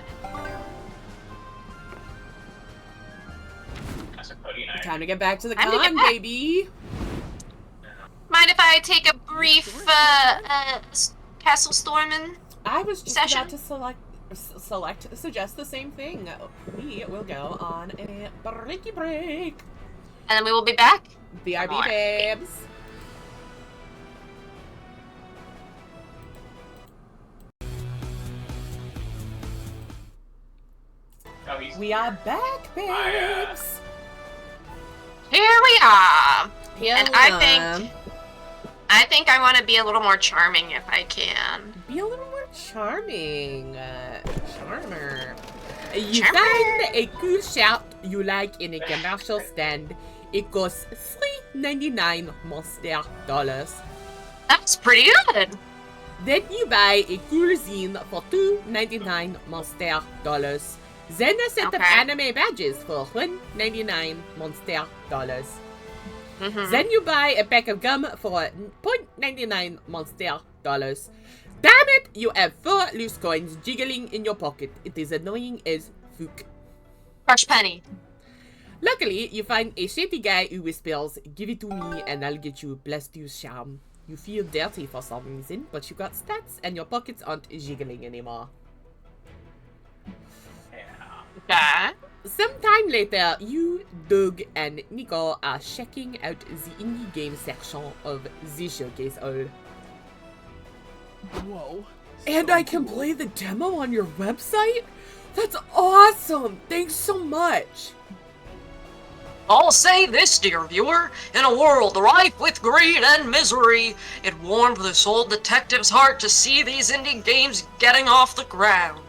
So Cody and I. Time to get back to the Time to get con, back. baby. Mind if I take a brief castle storming? I was just Session? about to suggest the same thing. We will go on a breaky break. And then we will be back. BRB, More. babes. Oh, he's We are back, babes. Here we are. Here And we I are. think I want to be a little more charming if I can. Be a little more charming. Charmer. You Charmer. find a cool shirt you like in a commercial stand. It costs $3.99 Monster dollars. That's pretty good. Then you buy a cool zine for $2.99 Monster dollars. Then a set of Okay. anime badges for $1.99 Monster dollars. Mhm. Then you buy a pack of gum for $0.99 Monster dollars. Damn it! You have 4 loose coins jiggling in your pocket. It is annoying as fuck. Fresh penny. Luckily, you find a shady guy who whispers, "Give it to me and I'll get you plus 2 charm." You feel dirty for some reason, but you got stats and your pockets aren't jiggling anymore. Okay. Sometime later, you, Doug, and Nico are checking out the indie game section of the showcase hall. Whoa. And I can play the demo on your website? That's awesome! Thanks so much! I'll say this, dear viewer, in a world rife with greed and misery, it warmed this old detective's heart to see these indie games getting off the ground.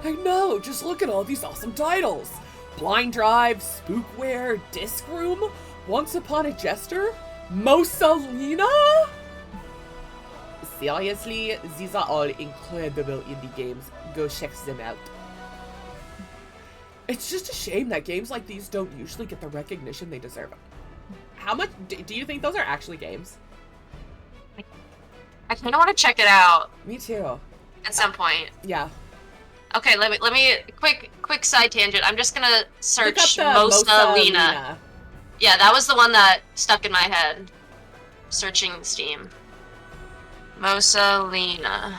I know, just look at all these awesome titles! Blind Drive, Spookware, Disc Room, Once Upon a Jester, Mosalina? Seriously, these are all incredible indie games. Go check them out. It's just a shame that games like these don't usually get the recognition they deserve. How much do you think those are actually games? I kind of want to check it out Me too. at some point. Yeah. Okay, let me quick side tangent. I'm just gonna Look up search the Mosalina. Yeah, that was the one that stuck in my head. Searching Steam. Mosalina.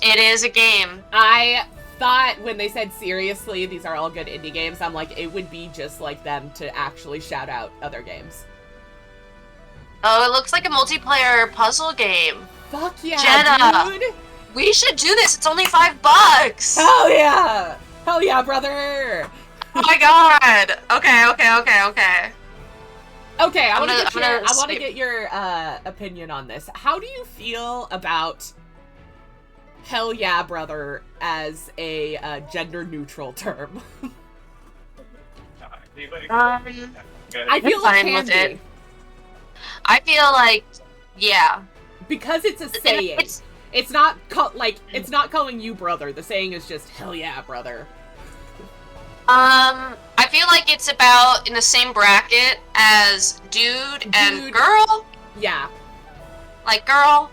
It is a game. I thought when they said seriously, these are all good indie games, I'm like, it would be just like them to actually shout out other games. Oh, it looks like a multiplayer puzzle game. Fuck yeah, Jenna. dude! We should do this. It's only $5. Hell yeah! Hell yeah, brother! Oh my god. Okay. Okay, I I'm want to gonna get save- get your opinion on this. How do you feel about "hell yeah, brother" as a gender-neutral term? I feel like fine with can it. I feel like, yeah. because it's a saying. It's not it's not calling you brother. The saying is just "hell yeah, brother." I feel like it's about in the same bracket as dude and Dude. girl. Yeah, Like girl.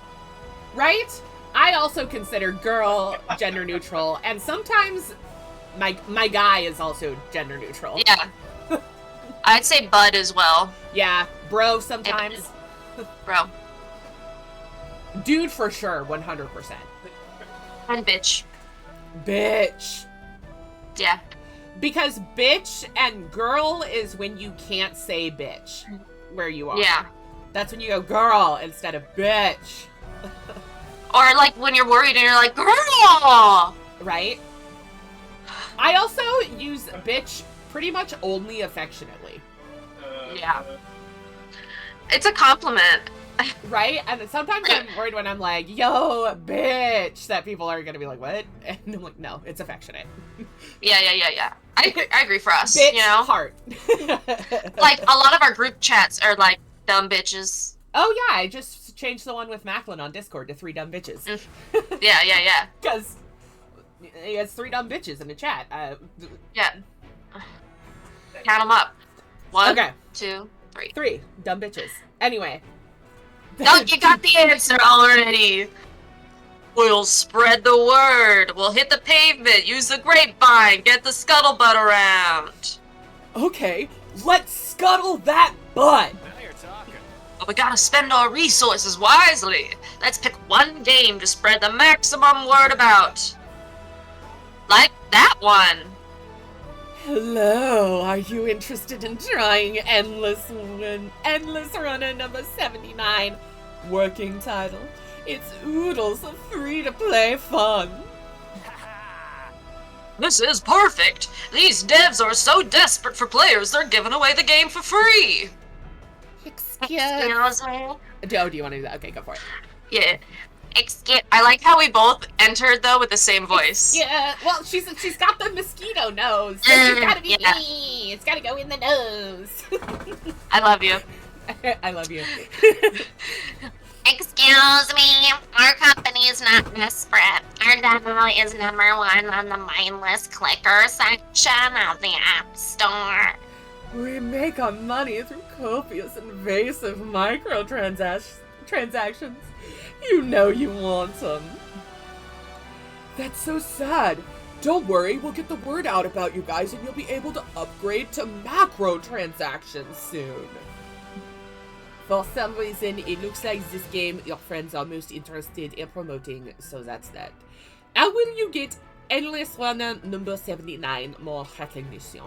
right? I also consider girl gender neutral, and sometimes my guy is also gender neutral. Yeah. I'd say bud as well, Yeah, bro sometimes. bro. Dude for sure, 100%. And bitch. Bitch. Yeah. Because bitch and girl is when you can't say bitch where you are. Yeah. That's when you go girl instead of bitch. Or like when you're worried and you're like, girl! Right? I also use bitch pretty much only affectionately. Yeah. It's a compliment. Right? And sometimes I'm worried when I'm like, yo, bitch, that people are gonna be like, what? And I'm like, no, it's affectionate. Yeah. I agree for us, Bitch, you know? heart. Like, a lot of our group chats are like, dumb bitches. Oh yeah, I just should change the one with Macklin on Discord to 3 dumb bitches. Yeah. Because he has 3 dumb bitches in the chat. Yeah. Count them up. 1, Okay. 2, 3. 3 dumb bitches. Anyway. No, you got the answer already. We'll spread the word. We'll hit the pavement. Use the grapevine. Get the scuttlebutt around. Okay, let's scuttle that butt. Now you're talking. But we gotta spend our resources wisely. Let's pick one game to spread the maximum word about. Like that one. Hello, are you interested in trying Endless Runner number 79? Working title. It's oodles of free-to-play fun. This is perfect. These devs are so desperate for players, they're giving away the game for free. Excuse me. Oh, do you want to do that? Okay, go for it. Yeah. I like how we both entered though with the same voice. Yeah, well, she's got the mosquito nose, so she's gotta be yeah. me. It's gotta go in the nose. I love you. I love you. Excuse me, our company is not desperate. Our demo is #1 on the mindless clicker section of the App Store. We make our money through copious, invasive microtransactions. You know you want them. That's so sad. Don't worry, we'll get the word out about you guys and you'll be able to upgrade to macro transactions soon. For some reason, it looks like this game your friends are most interested in promoting, so that's that. How will you get Endless Runner number 79 more recognition?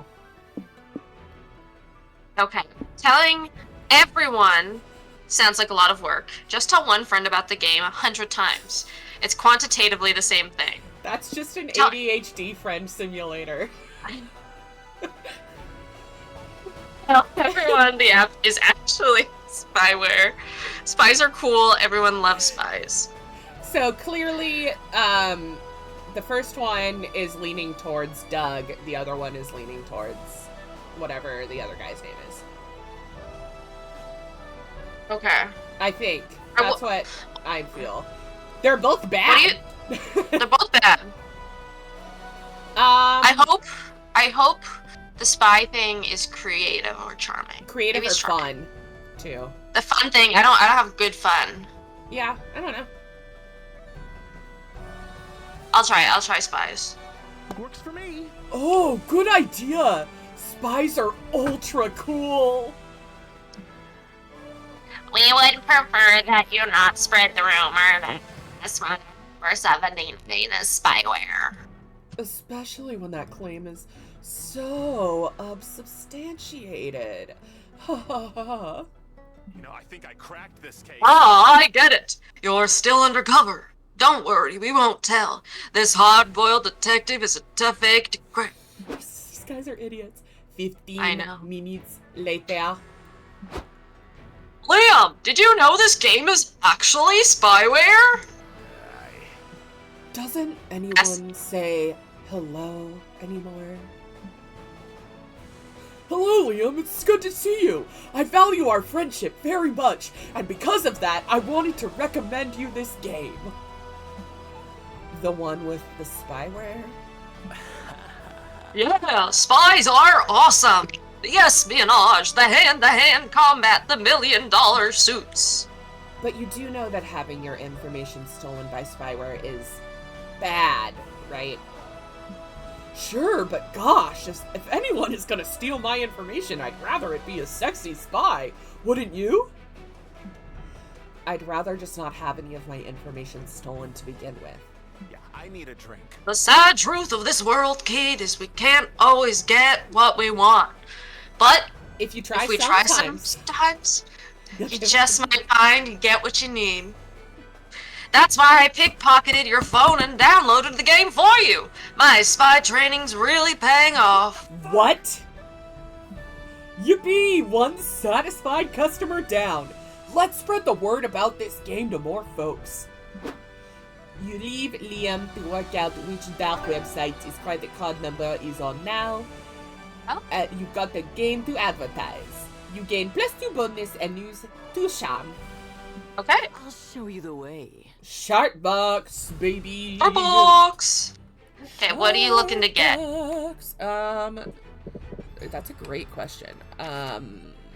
Okay. Telling everyone sounds like a lot of work. Just tell one friend about the game 100 times. It's quantitatively the same thing. That's just an ADHD friend simulator. Tell everyone the app is actually spyware. Spies are cool. Everyone loves spies. So clearly, the first one is leaning towards Doug. The other one is leaning towards whatever the other guy's name is. Okay. I think. That's what I feel. They're both bad. They're both bad. I hope the spy thing is creative or charming. Creative Maybe or charming. fun, too. The fun thing, I don't have good fun. Yeah, I don't know. I'll try spies. Works for me. Oh, good idea! Spies are ultra cool! We would prefer that you not spread the rumor that this one for 79 is spyware. Especially when that claim is so unsubstantiated. Ha ha ha. You know, I think I cracked this case. Oh, I get it. You're still undercover. Don't worry, we won't tell. This hard-boiled detective is a tough egg to crack. These guys are idiots. 15 I know. minutes later. Liam, did you know this game is actually spyware? Doesn't anyone say hello anymore? Hello, Liam. It's good to see you. I value our friendship very much, and because of that, I wanted to recommend you this game. The one with the spyware? Yeah, spies are awesome. The espionage, the hand-to-hand combat, the million-dollar suits. But you do know that having your information stolen by spyware is bad, right? Sure, but gosh, if anyone is gonna steal my information, I'd rather it be a sexy spy, wouldn't you? I'd rather just not have any of my information stolen to begin with. Yeah, I need a drink. The sad truth of this world, kid, is we can't always get what we want. But If you try if we try sometimes, sometimes, you just might find you get what you need. That's why I pickpocketed your phone and downloaded the game for you. My spy training's really paying off. What? Yippee! One satisfied customer down. Let's spread the word about this game to more folks. You leave Liam to work out which dark website his credit card number is on now. Oh. You got the game to advertise. You gain +2 bonus and lose 2 charm. Okay. I'll show you the way. Shark box, baby. Our box. Okay, what are you looking to get? Box. That's a great question. Da,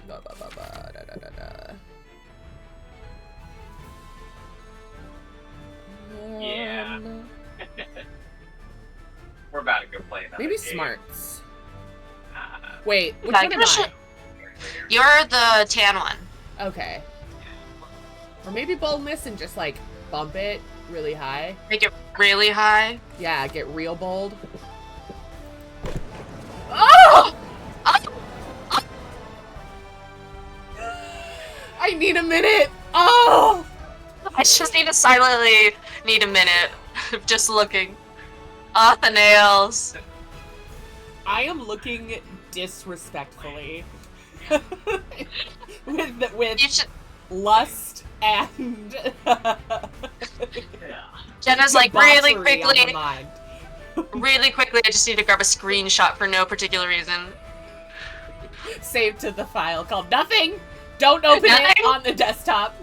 da, da. Yeah. We're about to go play another Maybe game. smarts. Uh, Wait, which Okay, one give am us I? You're the tan one. Okay. Or maybe boldness and just like bump it really high. Make it really high. Yeah, get real bold. Oh! I need a minute. Oh! I just need to silently need a minute of just looking. Ah, the nails. I am looking disrespectfully with You should. lust and yeah. Jenna's like really debauchery on the quickly, mind. really quickly. I just need to grab a screenshot for no particular reason. Saved to the file called nothing. Don't open it Nothing? on the desktop.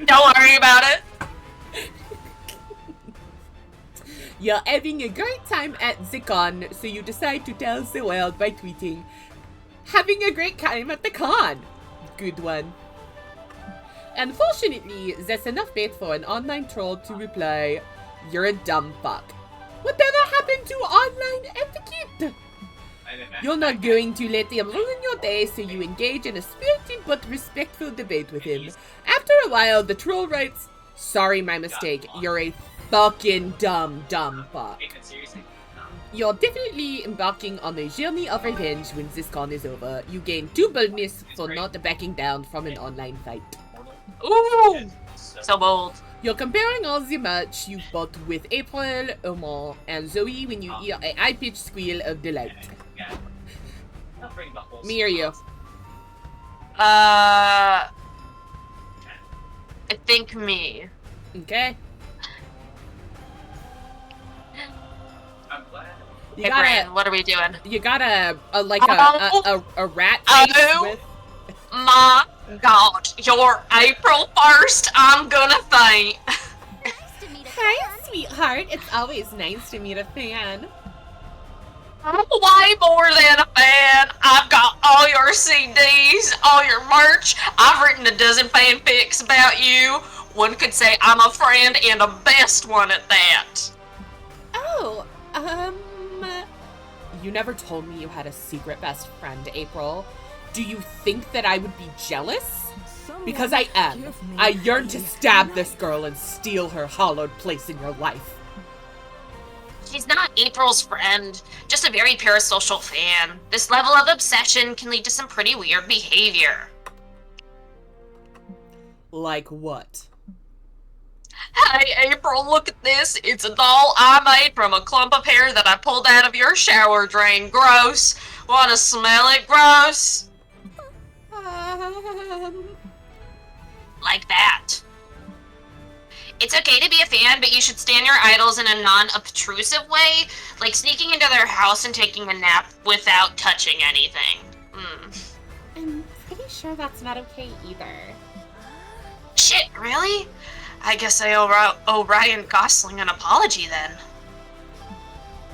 Don't worry about it. You're having a great time at the con, so you decide to tell the world by tweeting, "Having a great time at the con." Good one. Unfortunately, there's enough bait for an online troll to reply, "You're a dumb fuck." Whatever happened to online etiquette? You're not going to let him ruin your day, so you engage in a spirited but respectful debate with him. After a while, the troll writes, "Sorry, my mistake. You're a fucking dumb fuck." Seriously? You're definitely embarking on a journey of revenge when this con is over. You gain 2 boldness for not backing down from an online fight. Ooh, so bold. You're comparing all the merch you've bought with April, Omar, and Zoe when you hear a high-pitched squeal of delight. Me or you? I think me. Okay. I'm glad. You Hey, got Brian, what are we doing? a rat face Oh. with. My God, you're April 1st. I'm gonna faint. Hi, sweetheart. It's always nice to meet a fan. I'm way more than a fan. I've got all your CDs, all your merch. I've written a dozen fanfics about you. One could say I'm a friend and a best one at that. Oh, you never told me you had a secret best friend, April. Do you think that I would be jealous? Because I am. I yearn to stab this girl and steal her hallowed place in your life. She's not April's friend, just a very parasocial fan. This level of obsession can lead to some pretty weird behavior. Like what? Hey, April, look at this. It's a doll I made from a clump of hair that I pulled out of your shower drain. Gross. Wanna smell it? Gross. Like that. It's okay to be a fan, but you should stand your idols in a non-obtrusive way, like sneaking into their house and taking a nap without touching anything. I'm pretty sure that's not okay either. Shit, really? I guess I owe Ryan Gosling an apology then.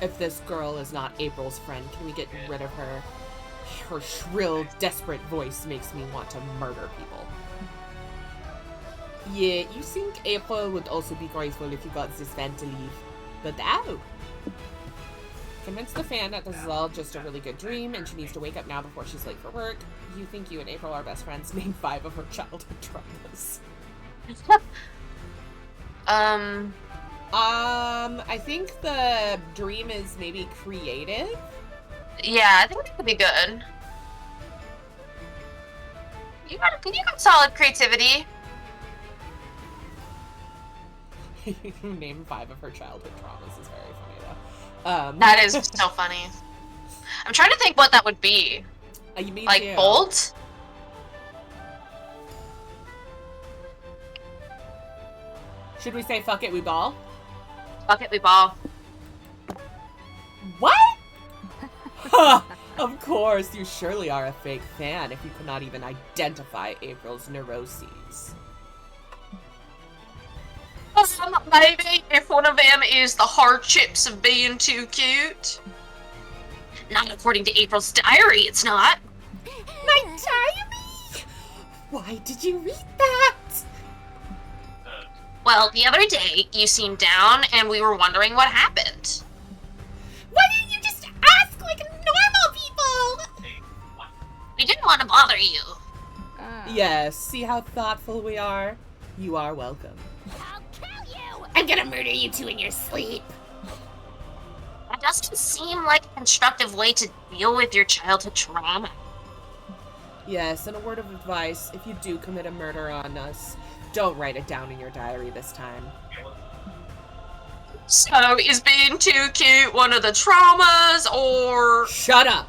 If this girl is not April's friend, can we get rid of her? Her shrill, desperate voice makes me want to murder people. Yeah, you think April would also be grateful if you got this fan to leave. But ow! Convince the fan that this is all just a really good dream and she needs to wake up now before she's late for work. You think you and April are best friends. Name 5 of her childhood traumas. I think the dream is maybe creative. Yeah, I think that could be good. You got solid creativity. Name 5 of her childhood traumas is very funny though. That is so funny. I'm trying to think what that would be. Me Like too. bold? Should we say fuck it, we ball? Fuck it, we ball. What? Huh, of course, you surely are a fake fan if you could not even identify April's neuroses. Maybe if one of them is the hardships of being too cute. Not according to April's diary, it's not. My diary? Why did you read that? Well, the other day, you seemed down and we were wondering what happened. Why didn't you just ask like normal people? We didn't want to bother you. Yes, see how thoughtful we are? You are welcome. I'll kill you! I'm gonna murder you two in your sleep. That doesn't seem like a constructive way to deal with your childhood trauma. Yes, and a word of advice, if you do commit a murder on us, don't write it down in your diary this time. So, is being too cute one of the traumas, or... Shut up!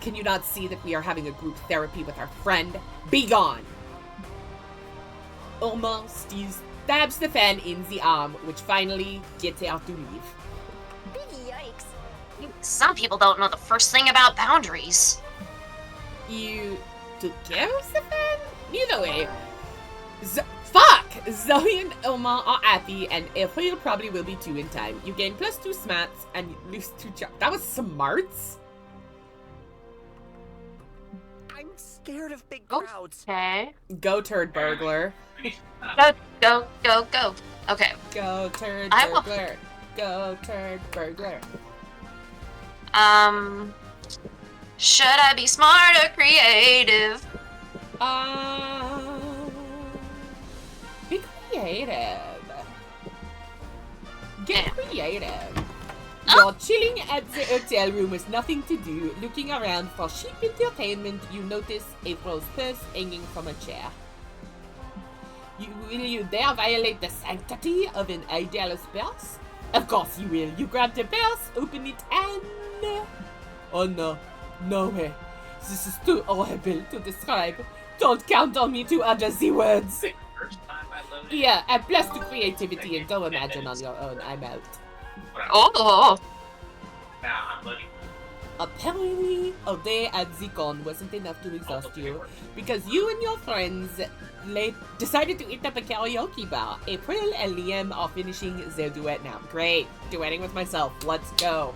Can you not see that we are having a group therapy with our friend? Be gone! Oma stabs the fan in the arm, which finally gets her to leave. Yikes. Some people don't know the first thing about boundaries. You took care of the fan? Either way. Fuck! Zoe and Oma are happy, and April probably will be too in time. You gain +2 smarts, and you lose 2 jobs. That was smarts? I'm scared of big crowds. Okay. Go, turd burglar. Go. Okay. Go, turd I will- burglar. Go, turd burglar. Should I be smart or creative? Be creative. Get creative. You're chilling at the hotel room with nothing to do, looking around for cheap entertainment. You notice April's purse hanging from a chair. Will you dare violate the sanctity of an idealist purse? Of course you will. You grab the purse, open it, and... Oh no. No way. This is too horrible to describe. Don't count on me to utter the words. Yeah, and plus to creativity and go imagine on your own. I'm out. Oh. Now I'm loading. Apparently, a day at the con wasn't enough to exhaust you, because you and your friends decided to eat up a karaoke bar. April and Liam are finishing their duet now. Great. Duetting with myself. Let's go.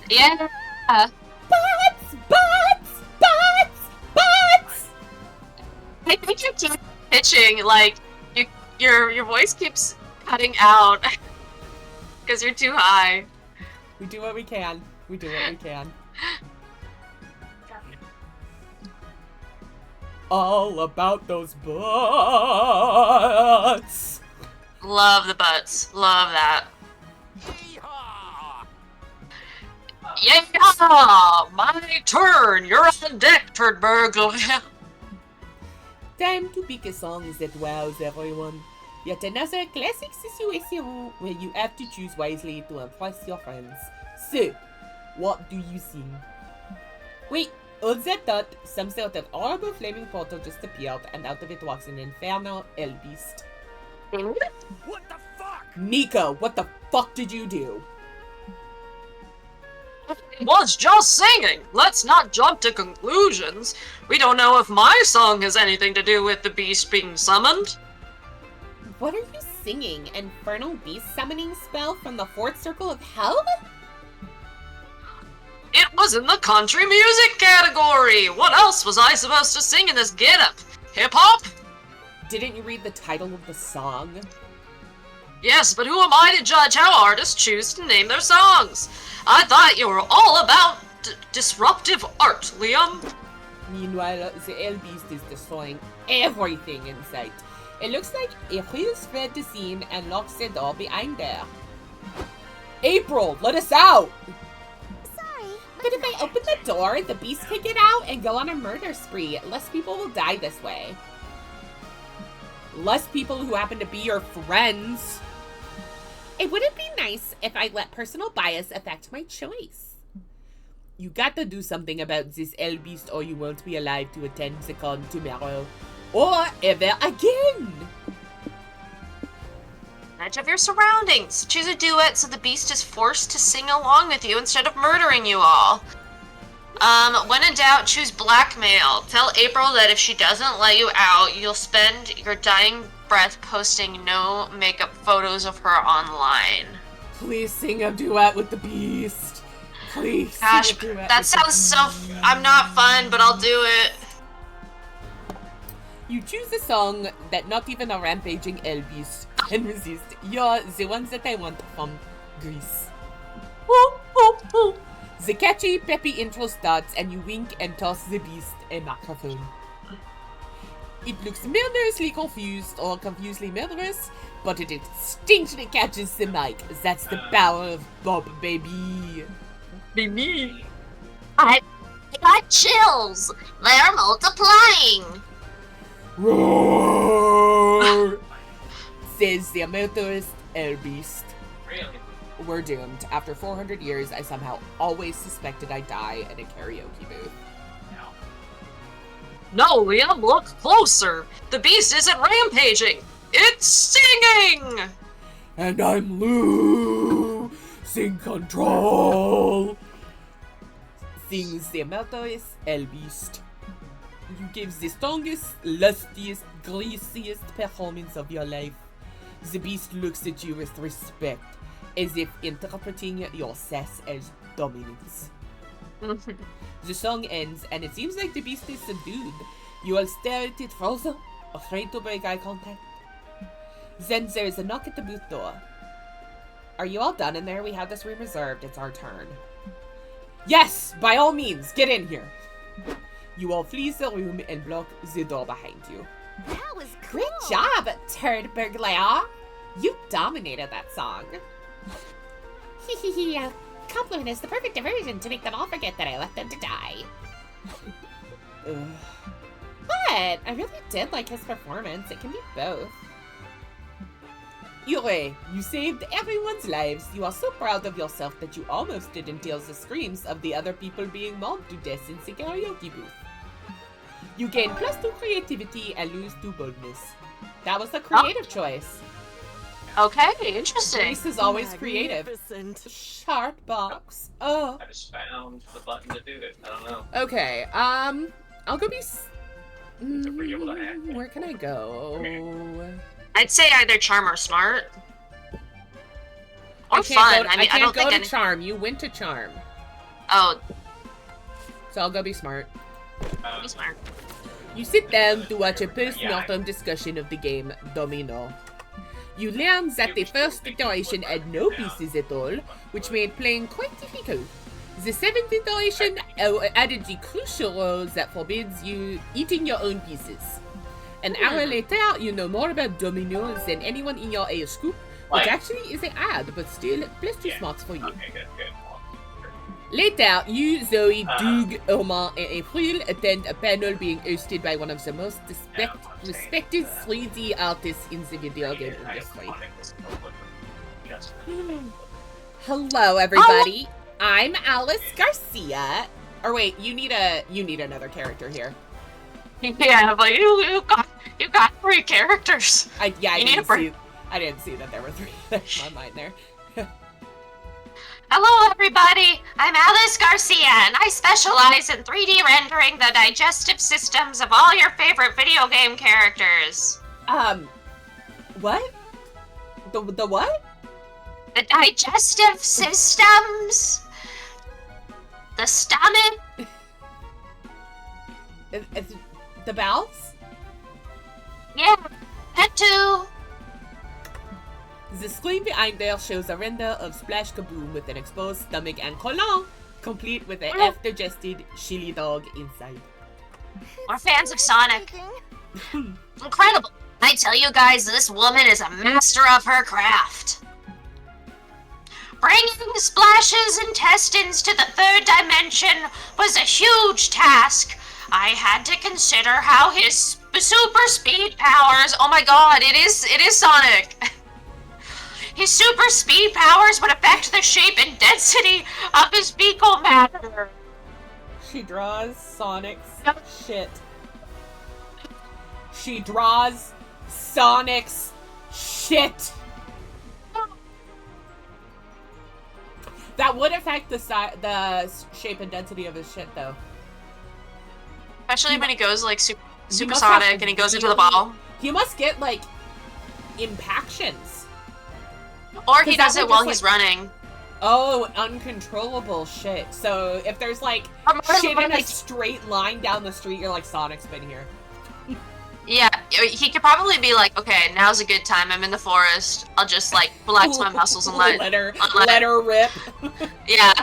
Yeah. Butts! Butts! Butts! Butts! I think you keep pitching, like, your voice keeps cutting out. Because you're too high. We do what we can. We do what we can. All about those butts. Love the butts. Love that. Yeehaw! Yeah! My turn! You're on deck, turd burglar. Time to pick a song that wows everyone. Yet another classic situation where you have to choose wisely to impress your friends. So, what do you sing? Wait, hold that thought. Some sort of horrible flaming portal just appeared, and out of it walks an infernal hell beast. What the fuck? Nico, what the fuck did you do? It was just singing. Let's not jump to conclusions. We don't know if my song has anything to do with the beast being summoned. What are you singing? Infernal beast summoning spell from the fourth circle of hell? It was in the country music category. What else was I supposed to sing in this getup? Hip hop? Didn't you read the title of the song? Yes, but who am I to judge how artists choose to name their songs? I thought you were all about disruptive art, Liam. Meanwhile, the hell beast is destroying everything in sight. It looks like April's fled the scene and locks the door behind her. April, let us out! Sorry. But if I open the door, the beast can get out and go on a murder spree. Less people will die this way. Less people who happen to be your friends. It wouldn't be nice if I let personal bias affect my choice. You got to do something about this hell beast or you won't be alive to attend the con tomorrow. Or ever again! Knowledge of your surroundings. Choose a duet so the beast is forced to sing along with you instead of murdering you all. When in doubt, choose blackmail. Tell April that if she doesn't let you out, you'll spend your dying breath posting no makeup photos of her online. Please sing a duet with the beast. Please Gosh, sing a duet that with sounds the so... beast. I'm not fun, but I'll do it. You choose a song that not even a rampaging Elvis can resist. You're the ones that I want from Greece. The catchy, peppy intro starts and you wink and toss the beast a microphone. It looks murderously confused or confusedly murderous, but it instinctively catches the mic. That's the power of Bob, baby. Baby. I got chills. They're multiplying. Roar! Says the motorist Elbeast. Really? We're doomed. After 400 years, I somehow always suspected I'd die at a karaoke booth. No, Liam, look closer. The beast isn't rampaging. It's singing. And I'm losing control. Sings the motorist Elbeast. You give the strongest, lustiest, greasiest performance of your life. The beast looks at you with respect, as if interpreting your sass as dominance. The song ends, and it seems like the beast is subdued. You all stare at it frozen, afraid to break eye contact. Then there is a knock at the booth door. Are you all done in there? We have this room reserved. It's our turn. Yes! By all means, get in here! You all flee the room and block the door behind you. That was cool. Great job, Turd Burglar! You dominated that song. Hee a compliment is the perfect diversion to make them all forget that I left them to die. But I really did like his performance. It can be both. Yure, you saved everyone's lives. You are so proud of yourself that you almost didn't hear the screams of the other people being mauled to death in the karaoke booth. You gain +2 creativity and lose 2 boldness. That was the creative choice. Okay, interesting. Grace is always creative. Magnificent. Sharp box. Oh. I just found the button to do it. I don't know. Okay, I'll go be... were you able to hack it? Where can I go? I'd say either charm or smart. Or I fun. can't I mean, I don't go think to charm. You went to charm. Oh, So I'll go be smart. be smart. You sit down to watch a post-mortem discussion of the game Domino. You learn that the first iteration had no pieces at all, which made playing quite difficult. The 7th iteration added the crucial rule that forbids you eating your own pieces. An hour later, you know more about Domino than anyone in your age group, which actually is an ad, but still +2 smarts for you. Okay, good. Later, you, Zoe, Doug, Omar, and April attend a panel being hosted by one of the most respected 3D artists in the video game industry. Hello, everybody. I'm Alice Garcia. Or wait, you need another character here. Yeah, but you got 3 characters. I need didn't see that there were 3. There's my mind there. Hello, everybody. I'm Alice Garcia, and I specialize in 3D rendering the digestive systems of all your favorite video game characters. What? The what? The digestive systems. The stomach. The bowels? Yeah, that too. The screen behind there shows a render of Splash Kaboom with an exposed stomach and colon, complete with an F-digested chili dog inside. We're fans of Sonic. Incredible. I tell you guys, this woman is a master of her craft. Bringing Splash's intestines to the 3rd dimension was a huge task. I had to consider how his super speed powers... Oh my god, it is Sonic! His super speed powers would affect the shape and density of his fecal matter. She draws Sonic's shit. She draws Sonic's shit. That would affect the shape and density of his shit, though. Especially when he goes like supersonic must have and he goes into the ball. He must get like impactions. Or he 'Cause that does would it while just, he's like- running. Oh, uncontrollable shit. So if there's like shit in a straight line down the street, you're like, Sonic's been here. Yeah, he could probably be like, okay, now's a good time. I'm in the forest. I'll just like relax my muscles and let her rip. Yeah.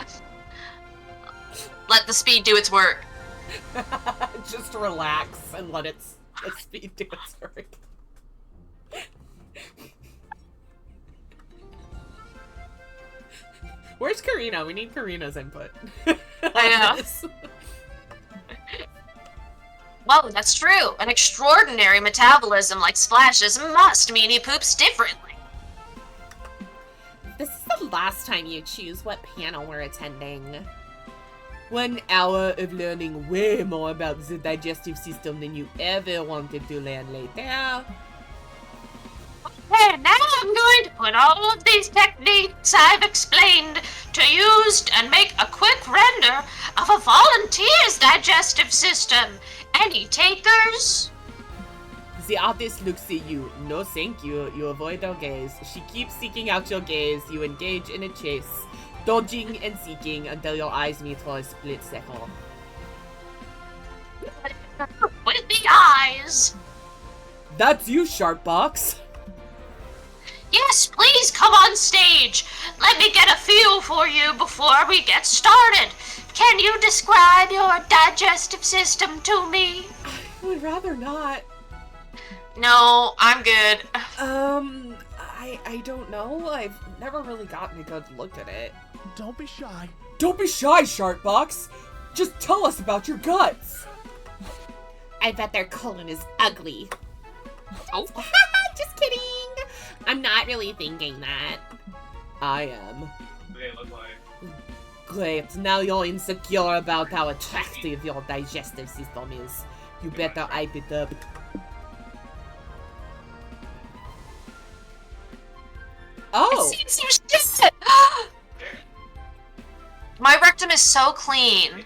Let the speed do its work. Just relax and let its speed do its work. Where's Karina? We need Karina's input. I know. Well, that's true. An extraordinary metabolism like Splash's must mean he poops differently. This is the last time you choose what panel we're attending. 1 hour of learning way more about the digestive system than you ever wanted to learn later. And now I'm going to put all of these techniques I've explained to use and make a quick render of a volunteer's digestive system. Any takers? The artist looks at you. No thank you. You avoid her gaze. She keeps seeking out your gaze. You engage in a chase, dodging and seeking until your eyes meet for a split second. With the eyes. That's you, Sharpbox. Yes, please come on stage. Let me get a feel for you before we get started. Can you describe your digestive system to me? I would rather not. No, I'm good. I don't know. I've never really gotten a good look at it. Don't be shy. Don't be shy, Sharkbox. Just tell us about your guts. I bet their colon is ugly. Oh. Just kidding. I'm not really thinking that. I am. What do they look like? Great. Now you're insecure about how attractive your digestive system is. You better hype it up. Oh! I've seen some shit! My rectum is so clean.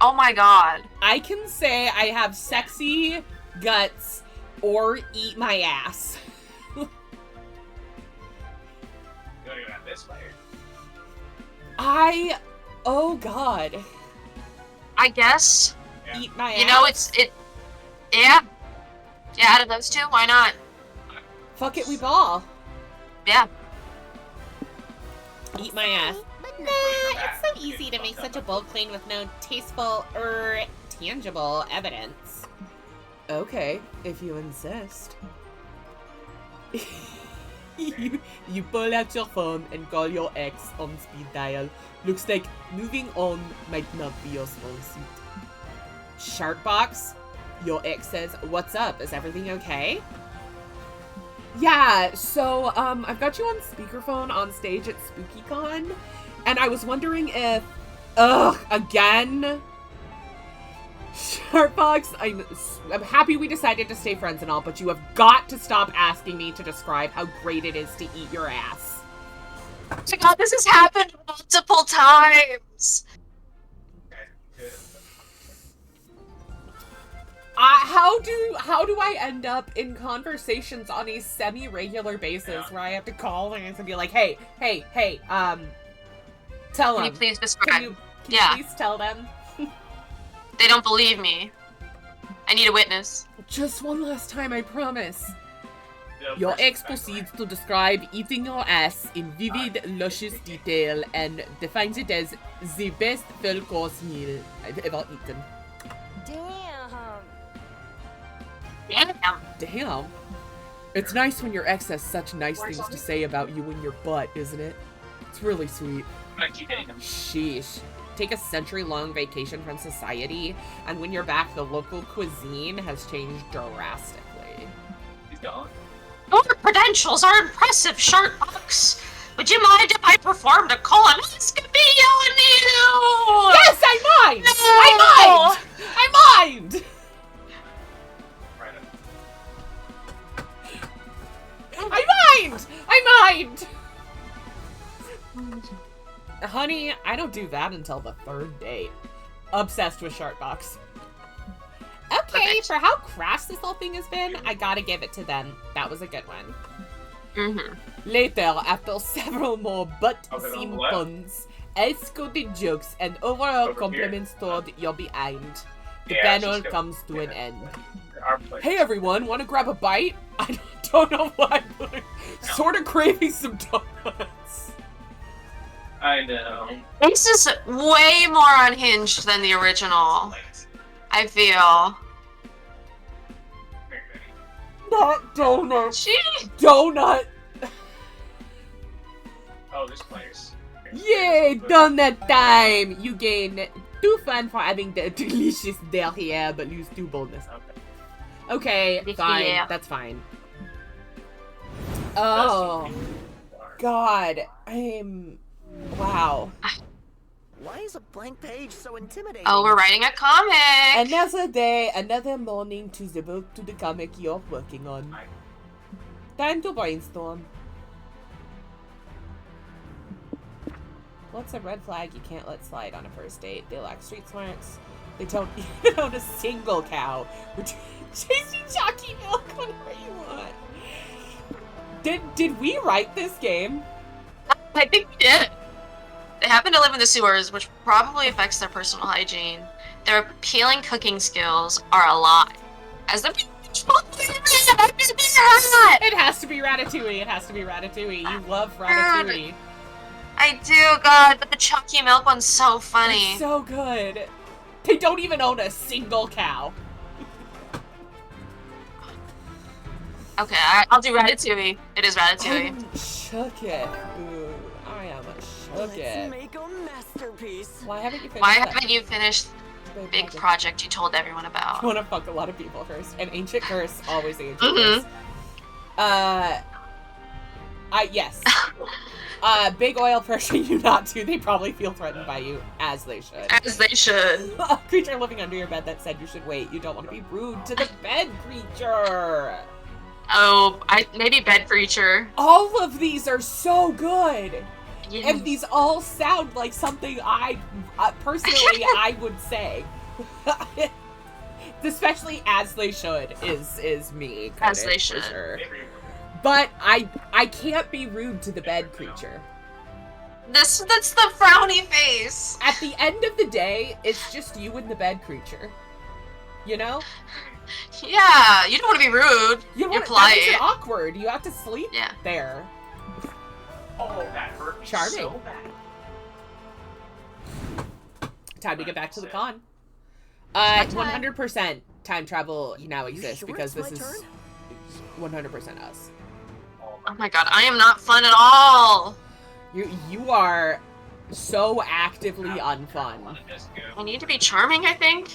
Oh my god. I can say I have sexy guts or eat my ass. You don't even have this way. Oh god. I guess. Yeah. Eat my ass. You know, yeah. Yeah, out of those two, why not? Fuck it, we ball. Yeah. Eat my ass. Nah, it's so easy to make such a bold claim with no tasteful or tangible evidence. Okay, if you insist. you pull out your phone and call your ex on speed dial. Looks like moving on might not be your strong suit. Sharkbox, your ex says, "What's up? Is everything okay?" Yeah, so, I've got you on speakerphone on stage at SpookyCon, and I was wondering if, again? Sharkbox, I'm happy we decided to stay friends and all, but you have got to stop asking me to describe how great it is to eat your ass. Oh my god, this has happened multiple times! Okay, good. How do I end up in conversations on a semi-regular basis where I have to call and be like, hey, tell them. Can you please describe? Can you please tell them? They don't believe me. I need a witness. Just one last time, I promise. The Your person ex back proceeds there. to describe eating your ass in vivid, luscious detail and defines it as the best full-course meal I've ever eaten. Damn. It's nice when your ex has such nice things to say about you and your butt, isn't it? It's really sweet. I'm gonna keep hitting them. Sheesh. Take a century-long vacation from society, and when you're back, the local cuisine has changed drastically. He's gone. Your credentials are impressive, Sharkbox. Would you mind if I performed a colonoscopy on you? Yes, I mind! No! I mind! Right up. I mind! Honey, I don't do that until the third date. Obsessed with Sharkbox. Okay, for how crass this whole thing has been, I gotta give it to them. That was a good one. Later, after several more butt-seam puns, ice-coated jokes, and overall compliments toward your behind, the panel comes to an end. Hey everyone, wanna grab a bite? I don't know why, but I'm sort of craving some donuts. I know. This is way more unhinged than the original, I feel. Not donut. She... Donut. Oh, this player's. Yay, donut time! You gain 2 fun for having the delicious derriere, but lose 2 bonus. Okay, fine. Yeah. That's fine. Oh, God. Wow. Why is a blank page so intimidating? Oh, we're writing a comic! Another day, another morning to devote to the comic you're working on. Time to brainstorm. What's a red flag you can't let slide on a first date? They lack street smarts. They don't even own a single cow. We're chasing chalky milk whenever you want. Did we write this game? I think we did. They happen to live in the sewers, which probably affects their personal hygiene. Their appealing cooking skills are a lot. As the It has to be Ratatouille. It has to be Ratatouille. You love Ratatouille. I do, God, but the chunky milk one's so funny. It's so good. They don't even own a single cow. Okay, I'll do Ratatouille. It is Ratatouille. Shook it. Ooh, I am a shook Let's it. make a masterpiece. Why haven't you finished Why that haven't you finished the big project you told everyone about? I want to fuck a lot of people first. An ancient curse, always the ancient curse. Yes. Big oil pressuring you not to. They probably feel threatened by you, as they should. As they should. A creature living under your bed that said you should wait. You don't want to be rude to the bed creature. Oh, maybe bed creature. All of these are so good. Yes. And these all sound like something I, personally, I would say. Especially as they should is me. As they should. Sure. But I can't be rude to the bed creature. That's the frowny face. At the end of the day, it's just you and the bed creature. You know? Yeah, you don't want to be rude. You're That polite. makes it awkward. You have to sleep there. Oh, that hurt me Charming. so bad. Time to get back to the con. 100% time travel now exists sure because it's this my is 100% us. Oh my god, I am not fun at all. You are so actively unfun. I need to be charming, I think.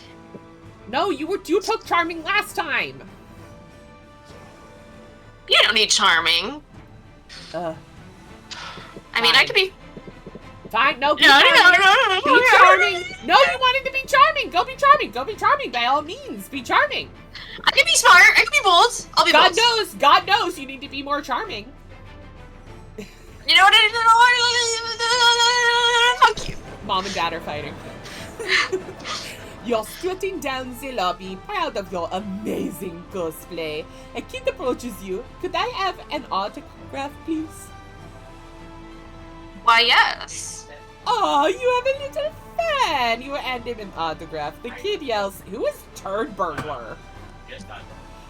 No, you took charming last time. You don't need charming. I mean, I could be. Fine, no, be No, charming. no. Be charming. No, you wanted to be charming. Go be charming. Go be charming. By all means, be charming. I can be smart. I can be bold. I'll be bold. God knows, you need to be more charming. You know what I do? Fuck you. Mom and Dad are fighting. You're strutting down the lobby, proud of your amazing cosplay. A kid approaches you. Could I have an autograph, please? Why, yes. Oh, you have a little fan. You hand him an autograph. The kid yells, "Who is Turd Burglar?"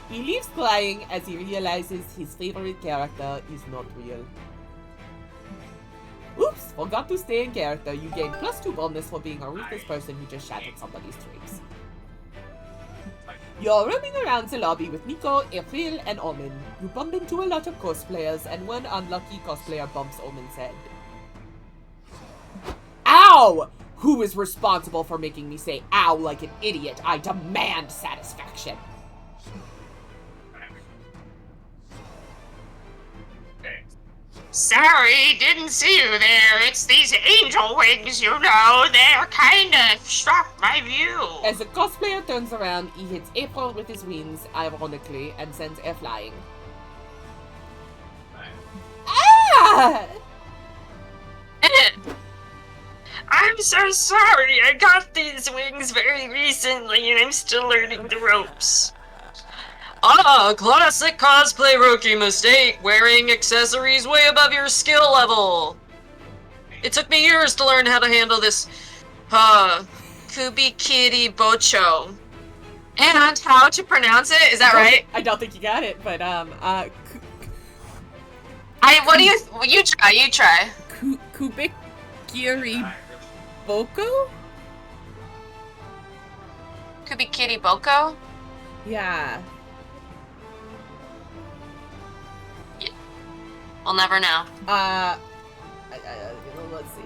He leaves crying as he realizes his favorite character is not real. Oops, forgot to stay in character. You gain +2 bonus for being a ruthless person who just shattered somebody's dreams. You're roaming around the lobby with Nico, April, and Omen. You bump into a lot of cosplayers, and one unlucky cosplayer bumps Omen's head. Ow! Who is responsible for making me say ow like an idiot? I demand satisfaction. Sorry, didn't see you there. It's these angel wings, you know. They're kind of struck my view. As the cosplayer turns around, he hits April with his wings, ironically, and sends her flying. Ah! I'm so sorry. I got these wings very recently and I'm still learning the ropes. Ah, classic cosplay rookie mistake. Wearing accessories way above your skill level. It took me years to learn how to handle this, Kubikiri Bocho. And how to pronounce it, is that right? I don't think you got it, but You try. Kubikiri Boko? Kubikiri Boko? Yeah. We'll never know. Let's see.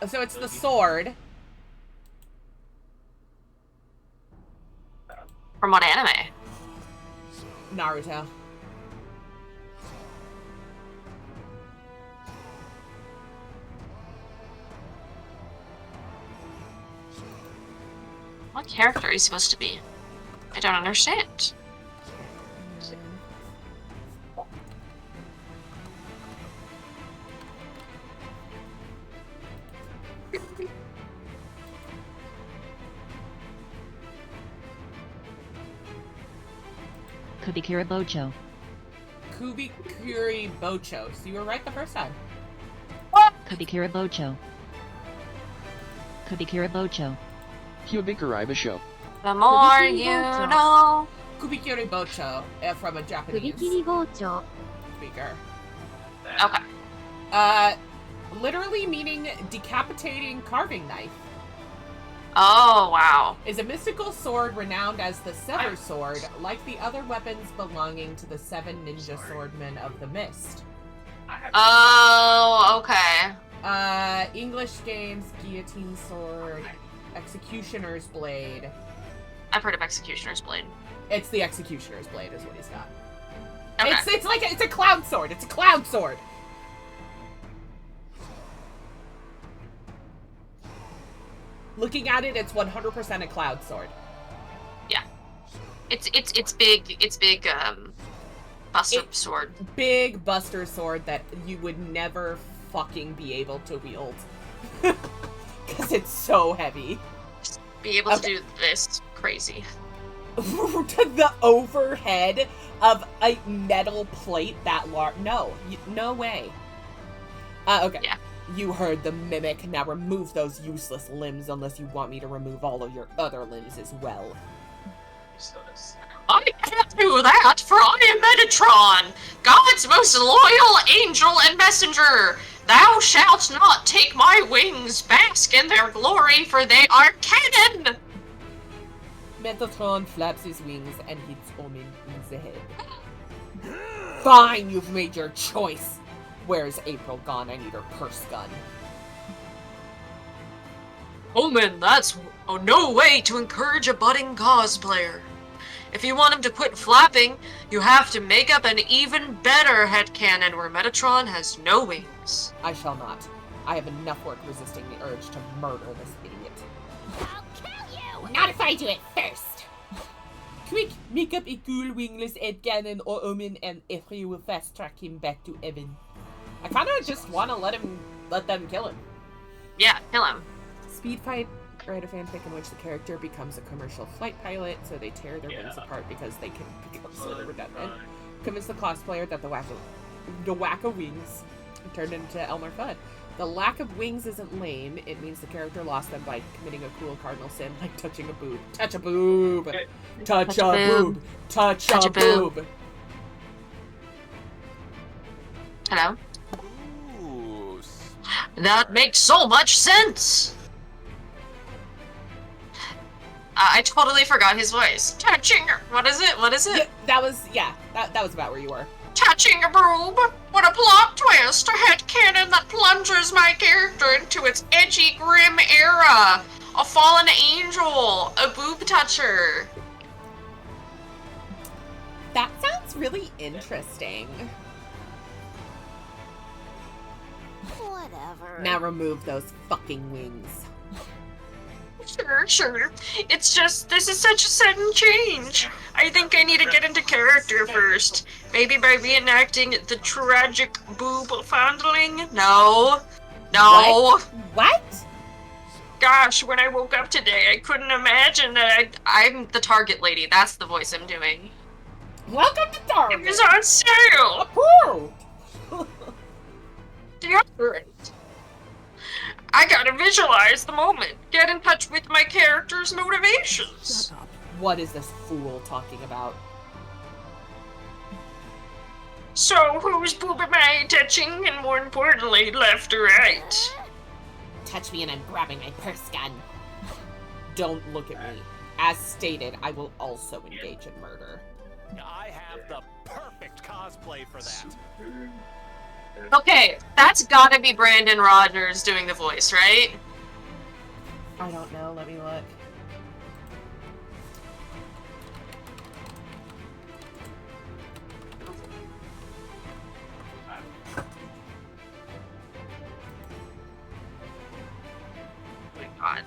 So it's the sword. From what anime? Naruto. What character are you supposed to be? I don't understand. Kubikiri Bocho. Kubikiri Bocho. So you were right the first time. Kubikiri Bocho. Kubikiri Bocho. Kubikiri Bocho. The more you know. Kubikiri Bocho, from a Japanese speaker. Okay. Literally meaning decapitating carving knife. Oh, wow. Is a mystical sword renowned as the Sever Sword, like the other weapons belonging to the 7 ninja swordmen of the Mist. Oh, okay. English games, guillotine sword, executioner's blade. I've heard of Executioner's Blade. It's the executioner's blade is what he's got. Okay. It's a clown sword. It's a clown sword. Looking at it, it's 100% a cloud sword. Yeah. It's big, buster sword. Big buster sword that you would never fucking be able to wield. Because it's so heavy. Be able to do this crazy. To the overhead of a metal plate that large. No. No way. Okay. Yeah. You heard the mimic. Now remove those useless limbs unless you want me to remove all of your other limbs as well. I can't do that, for I am Metatron, God's most loyal angel and messenger. Thou shalt not take my wings, bask in their glory, for they are canon. Metatron flaps his wings and hits Omen in the head. Fine, you've made your choice. Where's April gone? I need her purse gun. Omen, that's no way to encourage a budding cosplayer. If you want him to quit flapping, you have to make up an even better headcanon where Metatron has no wings. I shall not. I have enough work resisting the urge to murder this idiot. I'll kill you! Not if I do it first! Quick, make up a cool wingless headcanon or Omen and Ifri will fast track him back to heaven. I kinda just wanna let them kill him. Yeah, kill him. Speed fight. Write a fanfic in which the character becomes a commercial flight pilot, so they tear their wings apart because they can become so redundant. Convince the cosplayer that the whack of wings turned into Elmer Fudd. The lack of wings isn't lame. It means the character lost them by committing a cool cardinal sin like touching a boob. Touch a boob! Touch a boob! Touch a boob! Hello? Ooh, That makes so much sense. I totally forgot his voice. Touching her. What is it? Yeah, that was about where you were. Touching a boob? What a plot twist! A headcanon that plunges my character into its edgy, grim era. A fallen angel. A boob toucher. That sounds really interesting. Whatever. Now remove those fucking wings. Sure. It's just, this is such a sudden change. I think I need to get into character first. Maybe by reenacting the tragic boob fondling? No. What? Gosh, when I woke up today, I couldn't imagine that I'm the Target lady. That's the voice I'm doing. Welcome to Target. It was on sale! Approved. Deodorant. I gotta visualize the moment. Get in touch with my character's motivations. Shut up. What is this fool talking about? So, whose boob am I touching, and more importantly, left or right? Touch me and I'm grabbing my purse gun. Don't look at me. As stated, I will also engage in murder. I have the perfect cosplay for that. Okay, that's gotta be Brandon Rogers doing the voice, right? I don't know. Let me look. Oh my god.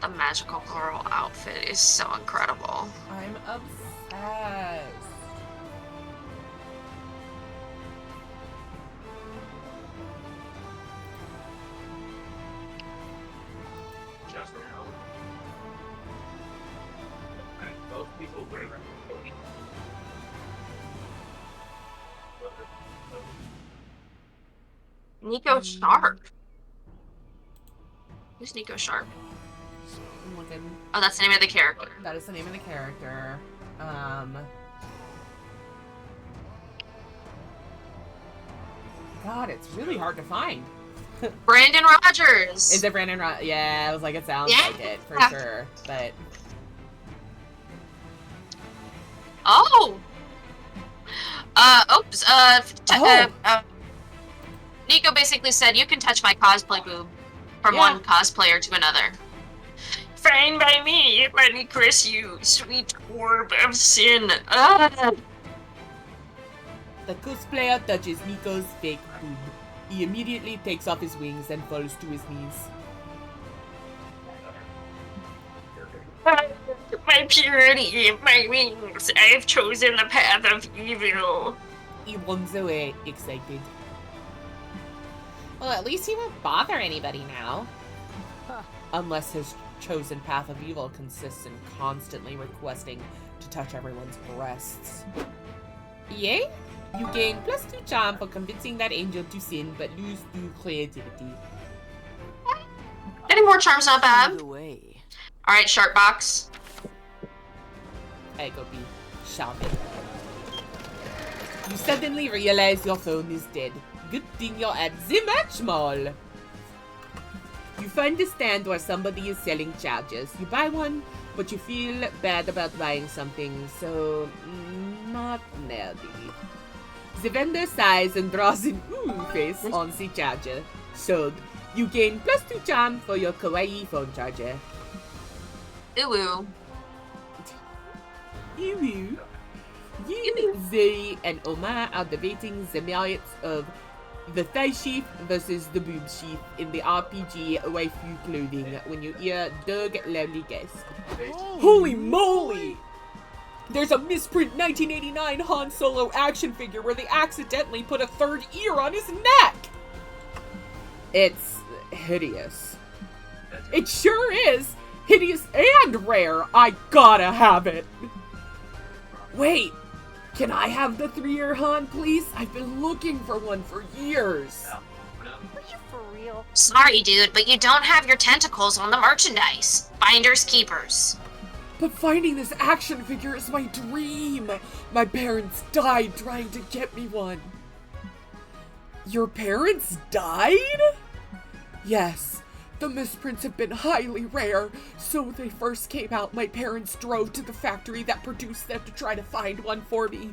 The magical girl outfit is so incredible. I'm obsessed. Just now. And both people were recording. Nico Sharp. Who's Nico Sharp? I'm looking. Oh, that's the name of the character. That is the name of the character. God, it's really hard to find. Brandon Rogers! Is it Brandon Yeah, I was like, it sounds Yeah. like it, for sure. But Oh! Oops, Nico basically said, you can touch my cosplay boob from Yeah. one cosplayer to another. Fine by me. Let me caress you, sweet orb of sin. the cosplayer touches Nico's fake boob. He immediately takes off his wings and falls to his knees. My purity, my wings. I have chosen the path of evil. He runs away, excited. Well, at least he won't bother anybody now. Unless his chosen path of evil consists in constantly requesting to touch everyone's breasts. Yay? You gain +2 charm for convincing that angel to sin, but lose 2 creativity. Getting more charms not bad. Either way. Alright, Sharp Box. I go be shopping. You suddenly realize your phone is dead. Good thing you're at the match mall. You find a stand where somebody is selling chargers. You buy one, but you feel bad about buying something, so not nerdy. The vendor sighs and draws an ooh face on the charger. Sold. You gain +2 charm for your kawaii phone charger. Ooh. Ew. You, Zoe, and Oma are debating the merits of the thigh sheath versus the boob sheath in the RPG waifu clothing when you hear Doug loudly gasp. Holy moly! There's a misprint 1989 Han Solo action figure where they accidentally put a third ear on his neck! It's hideous. It sure is! Hideous and rare! I gotta have it! Wait! Can I have the 3-ear Han, please? I've been looking for one for years. Are you for real? Sorry, dude, but you don't have your tentacles on the merchandise. Finders keepers. But finding this action figure is my dream. My parents died trying to get me one. Your parents died? Yes. The misprints have been highly rare, so when they first came out, my parents drove to the factory that produced them to try to find one for me,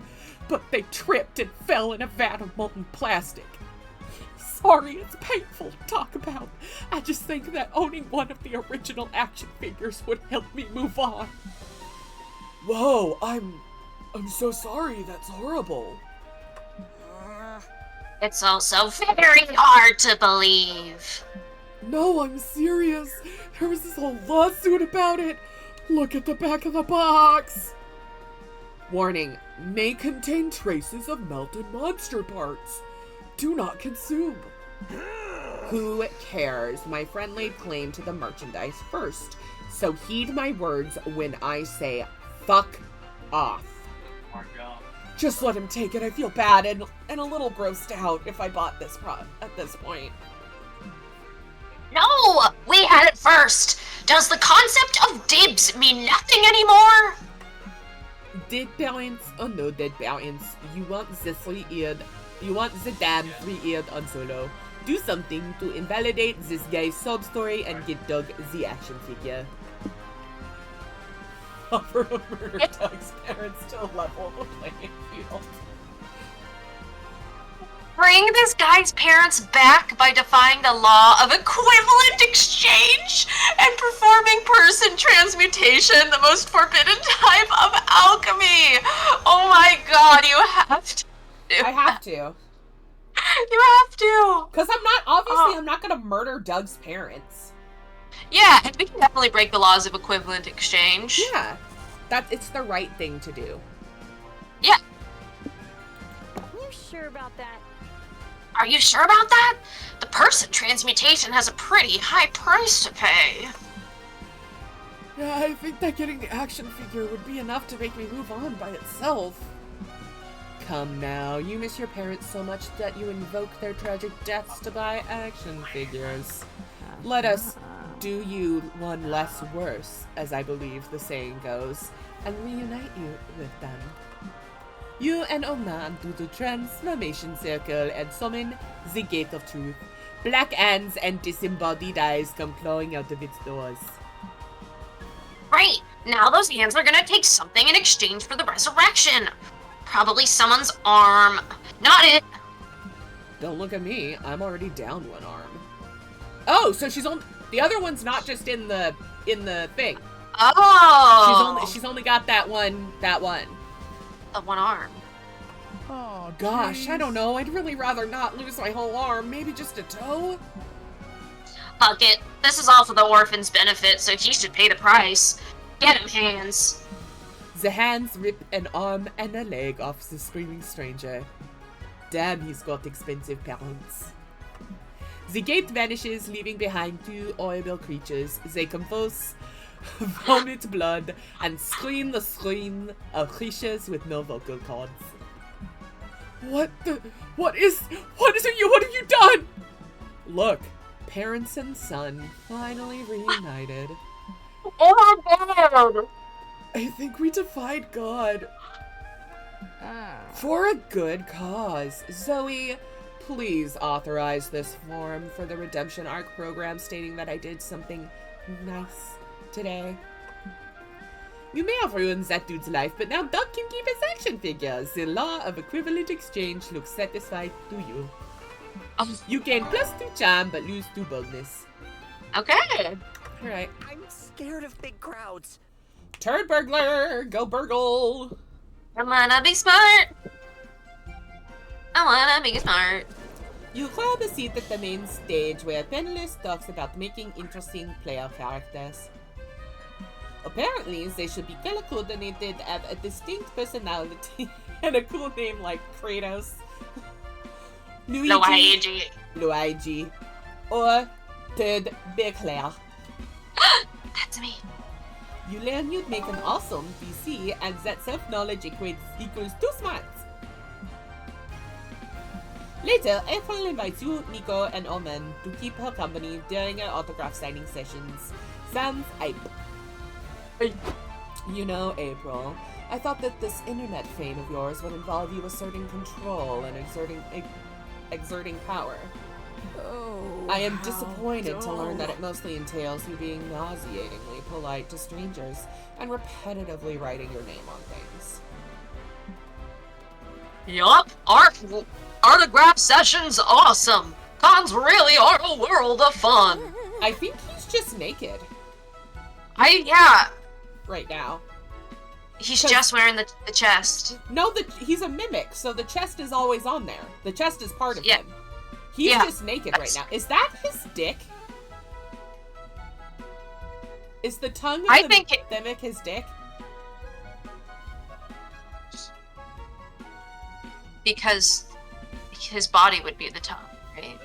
but they tripped and fell in a vat of molten plastic. Sorry, it's painful to talk about. I just think that owning one of the original action figures would help me move on. Whoa, I'm so sorry, that's horrible. It's also very hard to believe. No, I'm serious. There was this whole lawsuit about it. Look at the back of the box. Warning, may contain traces of melted monster parts. Do not consume. Who cares? My friend laid claim to the merchandise first. So heed my words when I say fuck off. Just let him take it. I feel bad and a little grossed out if I bought this at this point. No! We had it first! Does the concept of dibs mean nothing anymore? Dead parents or no dead parents, you want the damn 3-eared on Solo. Do something to invalidate this guy's sob story and get Doug the action figure. Offer a murder Doug's parents to level the playing field. Bring this guy's parents back by defying the law of equivalent exchange and performing person transmutation, the most forbidden type of alchemy. Oh my god, you have to. I have to. You have to. Because I'm not gonna murder Doug's parents. Yeah, and we can definitely break the laws of equivalent exchange. Yeah. It's the right thing to do. Yeah. Are you sure about that? Are you sure about that? The person transmutation has a pretty high price to pay. Yeah, I think that getting the action figure would be enough to make me move on by itself. Come now, you miss your parents so much that you invoke their tragic deaths to buy action figures. Let us do you one less worse, as I believe the saying goes, and reunite you with them. You and Oman do the transformation circle and summon the Gate of Truth. Black hands and disembodied eyes come clawing out of its doors. Great! Now those hands are gonna take something in exchange for the resurrection. Probably someone's arm. Not it! Don't look at me. I'm already down one arm. Oh, so the other one's not just in the thing. Oh! She's only got that one. The one arm. Oh, gosh, I don't know. I'd really rather not lose my whole arm. Maybe just a toe? Fuck it. This is all for the orphan's benefit, so he should pay the price. Get him, hands. The hands rip an arm and a leg off the screaming stranger. Damn, he's got expensive parents. The gate vanishes, leaving behind two horrible creatures. They convulse, vomit blood, and scream the scream of creatures with no vocal cords. What have you done? Look, parents and son finally reunited. Oh my god! I think we defied God. For a good cause. Zoe, please authorize this form for the Redemption Arc program stating that I did something nice today. You may have ruined that dude's life, but now Doug can keep his action figures. The law of equivalent exchange looks satisfied to you. You gain +2 charm, but lose 2 boldness. Okay. Alright. I'm scared of big crowds. Turd burglar! Go burgle! I wanna be smart. I wanna be smart. You grab a seat at the main stage where Penless talks about making interesting player characters. Apparently, they should be color coordinated, have a distinct personality, and a cool name like Kratos, Luigi, or Turd Burglar. That's me. You learn you'd make an awesome PC, and that self-knowledge equals 2 smarts. Later, April invites you, Nico, and Omen to keep her company during her autograph signing sessions. Sans hype. You know, April, I thought that this internet fame of yours would involve you asserting control and exerting power. Oh, I am disappointed to learn that it mostly entails you being nauseatingly polite to strangers and repetitively writing your name on things. Yup, autograph session's awesome. Cons really are a world of fun. I think he's just naked Yeah. right now. He's just wearing the chest. No, he's a mimic, so the chest is always on there. The chest is part of Yeah. him. He's just naked right now. Is that his dick? Is the tongue I of the think mimic his dick? because his body would be the tongue, right?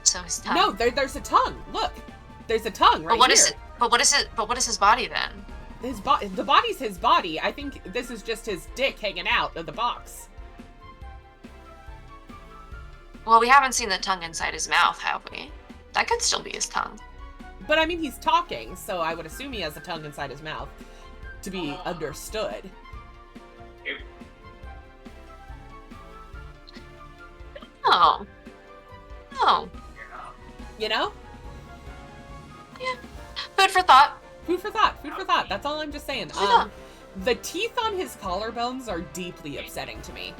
So his tongue. No, there's a tongue. Look, there's a tongue right But what here. is it? But what is it? But what is his body then? The body's his body. I think this is just his dick hanging out of the box. Well, we haven't seen the tongue inside his mouth, have we? That could still be his tongue. But I mean, he's talking, so I would assume he has a tongue inside his mouth to be understood. Oh. Oh. You know? Yeah. Food for thought. Food for thought. Food for thought. That's all I'm just saying. The teeth on his collarbones are deeply upsetting to me.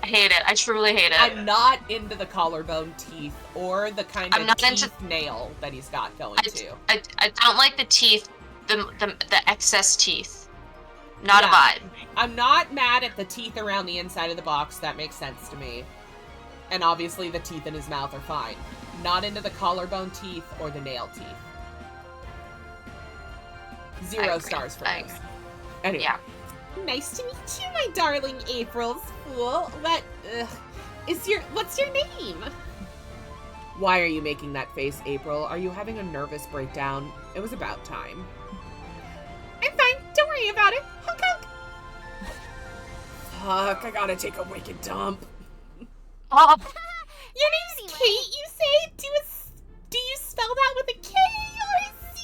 I hate it. I truly hate it. I'm not into the collarbone teeth or the kind of teeth nail that he's got going too. I don't like the teeth, the excess teeth. Not a vibe. I'm not mad at the teeth around the inside of the box. That makes sense to me. And obviously the teeth in his mouth are fine. Not into the collarbone teeth or the nail teeth. 0 stars for those. Anyway. Yeah. Nice to meet you, my darling April's fool. What's your name? Why are you making that face, April? Are you having a nervous breakdown? It was about time. I'm fine. Don't worry about it. Honk honk. Fuck, I gotta take a wicked dump. Oh. Your name's Kate, you say? Do you spell that with a K or a C?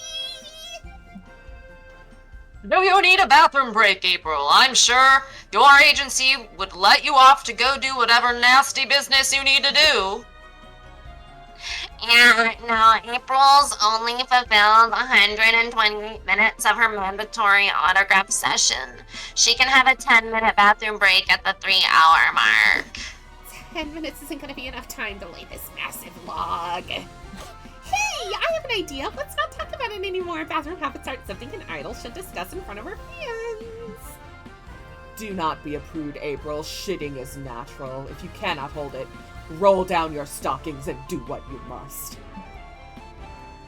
Do you need a bathroom break, April? I'm sure your agency would let you off to go do whatever nasty business you need to do. Yeah, no, April's only fulfilled 120 minutes of her mandatory autograph session. She can have a 10-minute bathroom break at the 3-hour mark. 10 minutes isn't gonna be enough time to lay this massive log. Hey, I have an idea. Let's not talk about it anymore. Bathroom habits aren't something an idol should discuss in front of her fans. Do not be a prude, April. Shitting is natural. If you cannot hold it, roll down your stockings and do what you must.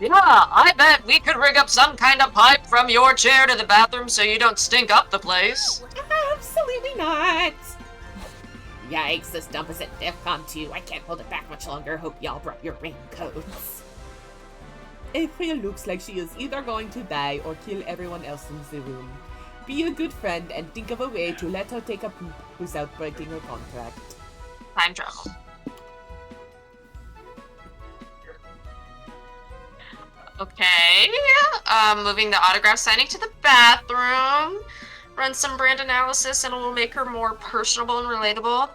Yeah, I bet we could rig up some kind of pipe from your chair to the bathroom so you don't stink up the place. Absolutely not. Yikes, this dump is at DEFCON 2. I can't hold it back much longer. Hope y'all brought your raincoats. April looks like she is either going to die or kill everyone else in the room. Be a good friend and think of a way to let her take a poop without breaking her contract. Time travel. Okay. Moving the autograph signing to the bathroom. Run some brand analysis and it will make her more personable and relatable.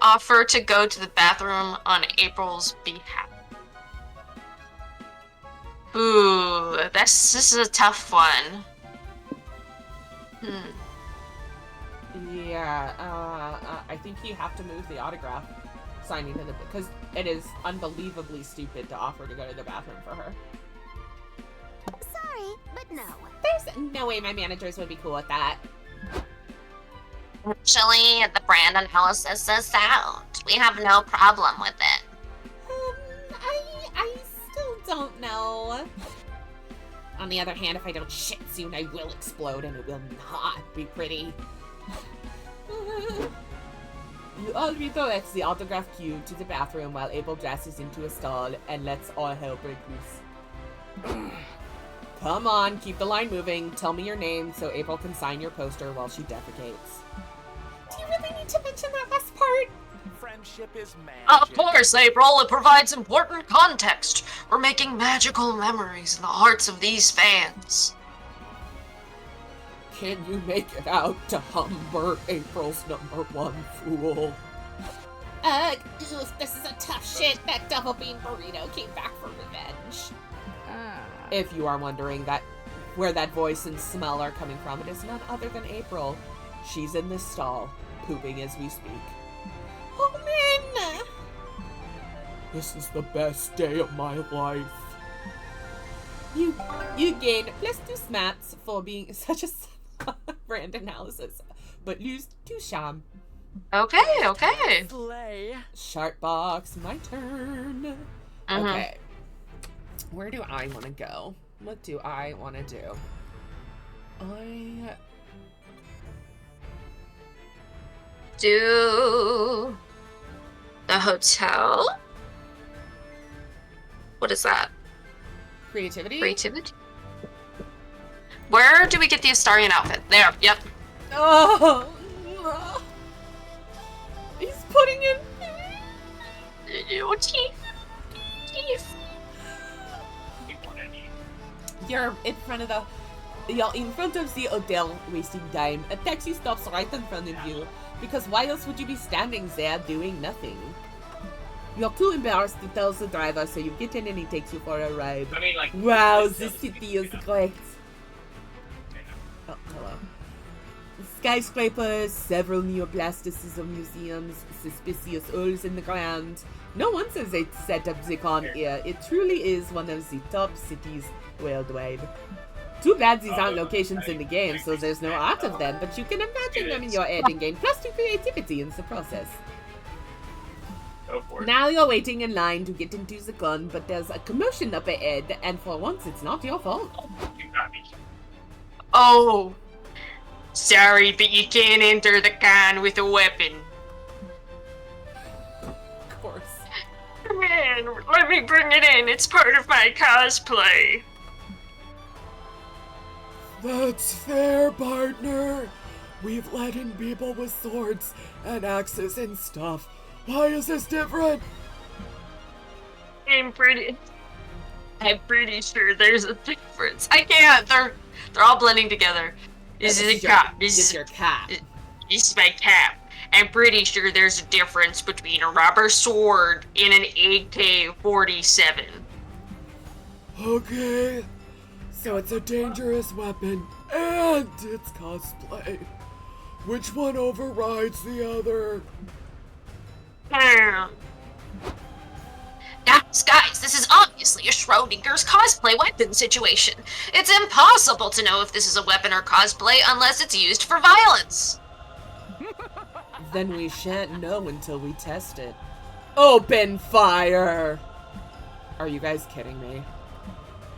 Offer to go to the bathroom on April's behalf. Ooh, this is a tough one. Yeah, I think you have to move the autograph signing to the, because it is unbelievably stupid to offer to go to the bathroom for her. Sorry, but no. There's no way my managers would be cool with that. Actually, the brand analysis is sound. We have no problem with it. I still don't know. On the other hand, if I don't shit soon, I will explode and it will not be pretty. You all redirect the autograph queue to the bathroom while April dresses into a stall and lets all hell break loose. Come on, keep the line moving. Tell me your name so April can sign your poster while she defecates. Do you really need to mention that last part? Friendship is magic. Of course, April. It provides important context. We're making magical memories in the hearts of these fans. Can you make it out to Humber, April's #1 fool? This is a tough shit. That double bean burrito came back for revenge. If you are wondering where that voice and smell are coming from, it is none other than April. She's in this stall, pooping as we speak. Oh man! This is the best day of my life. You gain +2 smats for being such a brand analysis, but lose 2 charm. Okay. Sharp box, my turn. Okay. Where do I want to go? What do I want to do? Do the hotel? What is that? Creativity? Creativity? Where do we get the Astarian outfit? There, yep. Oh! He's putting in... Your teeth. Teeth. You're in front of the hotel, wasting time. A taxi stops right in front of you, because why else would you be standing there doing nothing? You're too embarrassed to tell the driver, so you get in and he takes you for a ride. I mean, like... Wow, this city is great. Oh, hello. Skyscrapers, several neoplasticism museums, suspicious holes in the ground. No one says they set up the con here. It truly is one of the top cities worldwide. Too bad these aren't locations in the game, so there's no art of them, but you can imagine them in your head in-game, plus 2 creativity in the process. Go for it. Now you're waiting in line to get into the gun, but there's a commotion up ahead, and for once it's not your fault. You got me. Oh, sorry, but you can't enter the con with a weapon. Of course. Come in, let me bring it in. It's part of my cosplay. That's fair, partner. We've let in people with swords and axes and stuff. Why is this different? I'm pretty sure there's a difference. I can't. They're all blending together. This is a cap. This is your cap. This is my cap. I'm pretty sure there's a difference between a rubber sword and an AK-47. Okay. So it's a dangerous weapon, and it's cosplay. Which one overrides the other? Guys, this is obviously a Schrodinger's cosplay weapon situation. It's impossible to know if this is a weapon or cosplay unless it's used for violence. Then we shan't know until we test it. Open fire! Are you guys kidding me?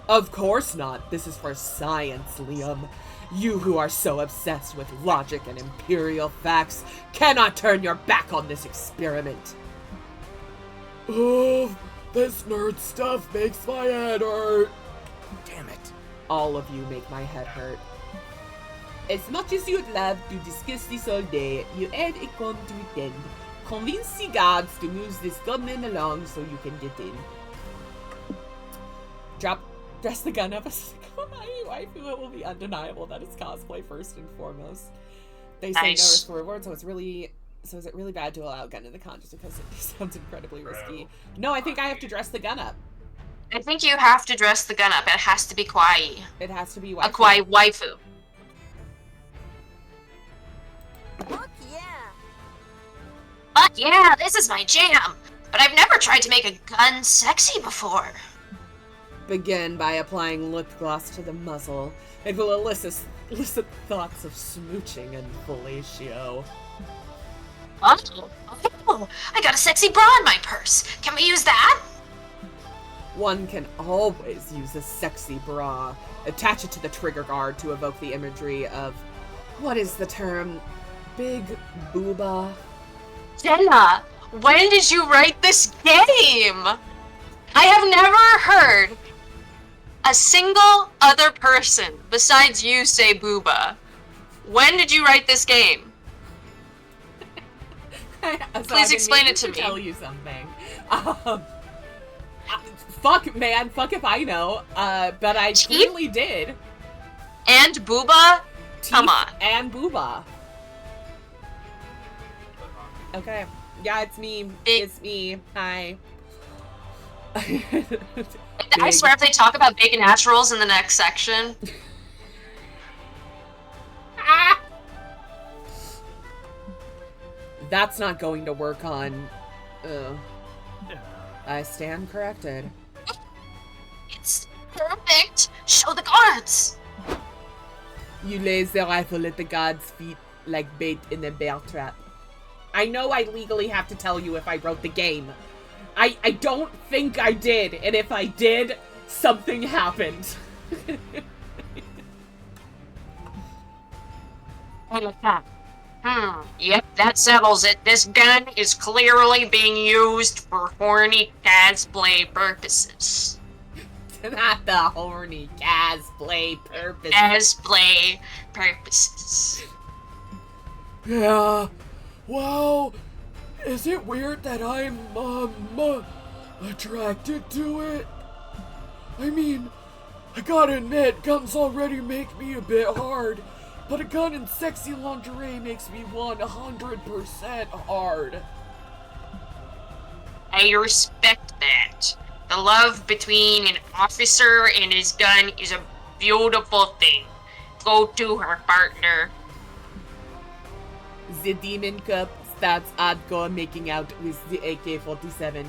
Of course not. This is for science, Liam. You who are so obsessed with logic and imperial facts cannot turn your back on this experiment. Oh, this nerd stuff makes my head hurt. Damn it. All of you make my head hurt. As much as you'd love to discuss this all day, you had a con to attend. Convince the guards to move this gunman along so you can get in. Dress the gun up as waifu. It will be undeniable that it's cosplay first and foremost. They say no risk or reward, so is it really bad to allow a gun in the con just because it sounds incredibly risky? No, I think I have to dress the gun up. I think you have to dress the gun up. It has to be kawaii. It has to be A waifu. kawaii waifu. Fuck yeah! Fuck yeah, this is my jam. But I've never tried to make a gun sexy before. Begin by applying lip gloss to the muzzle. It will elicit thoughts of smooching and fellatio. Oh, I got a sexy bra in my purse. Can we use that? One can always use a sexy bra. Attach it to the trigger guard to evoke the imagery of, what is the term? Big booba? Jenna, when did you write this game? I have never heard a single other person besides you say booba. When did you write this game? Please explain it to me. Tell you something. Fuck, man. Fuck if I know. But I clearly did. And booba? Come on. And booba. Okay. Yeah, it's me. It's me. Hi. I swear if they talk about big naturals in the next section. That's not going to work on... I stand corrected. It's perfect. Show the guards. You lay the rifle at the guard's feet like bait in a bear trap. I know I legally have to tell you if I wrote the game. I don't think I did, and if I did, something happened. Yep, that settles it. This gun is clearly being used for horny cosplay purposes. Not the horny cosplay purpose. Cosplay purposes. Yeah. Well, is it weird that I'm, attracted to it? I mean, I gotta admit, guns already make me a bit hard, but a gun in sexy lingerie makes me 100% hard. I respect that. The love between an officer and his gun is a beautiful thing. Go to her, partner. The demon cup starts hardcore making out with the AK-47.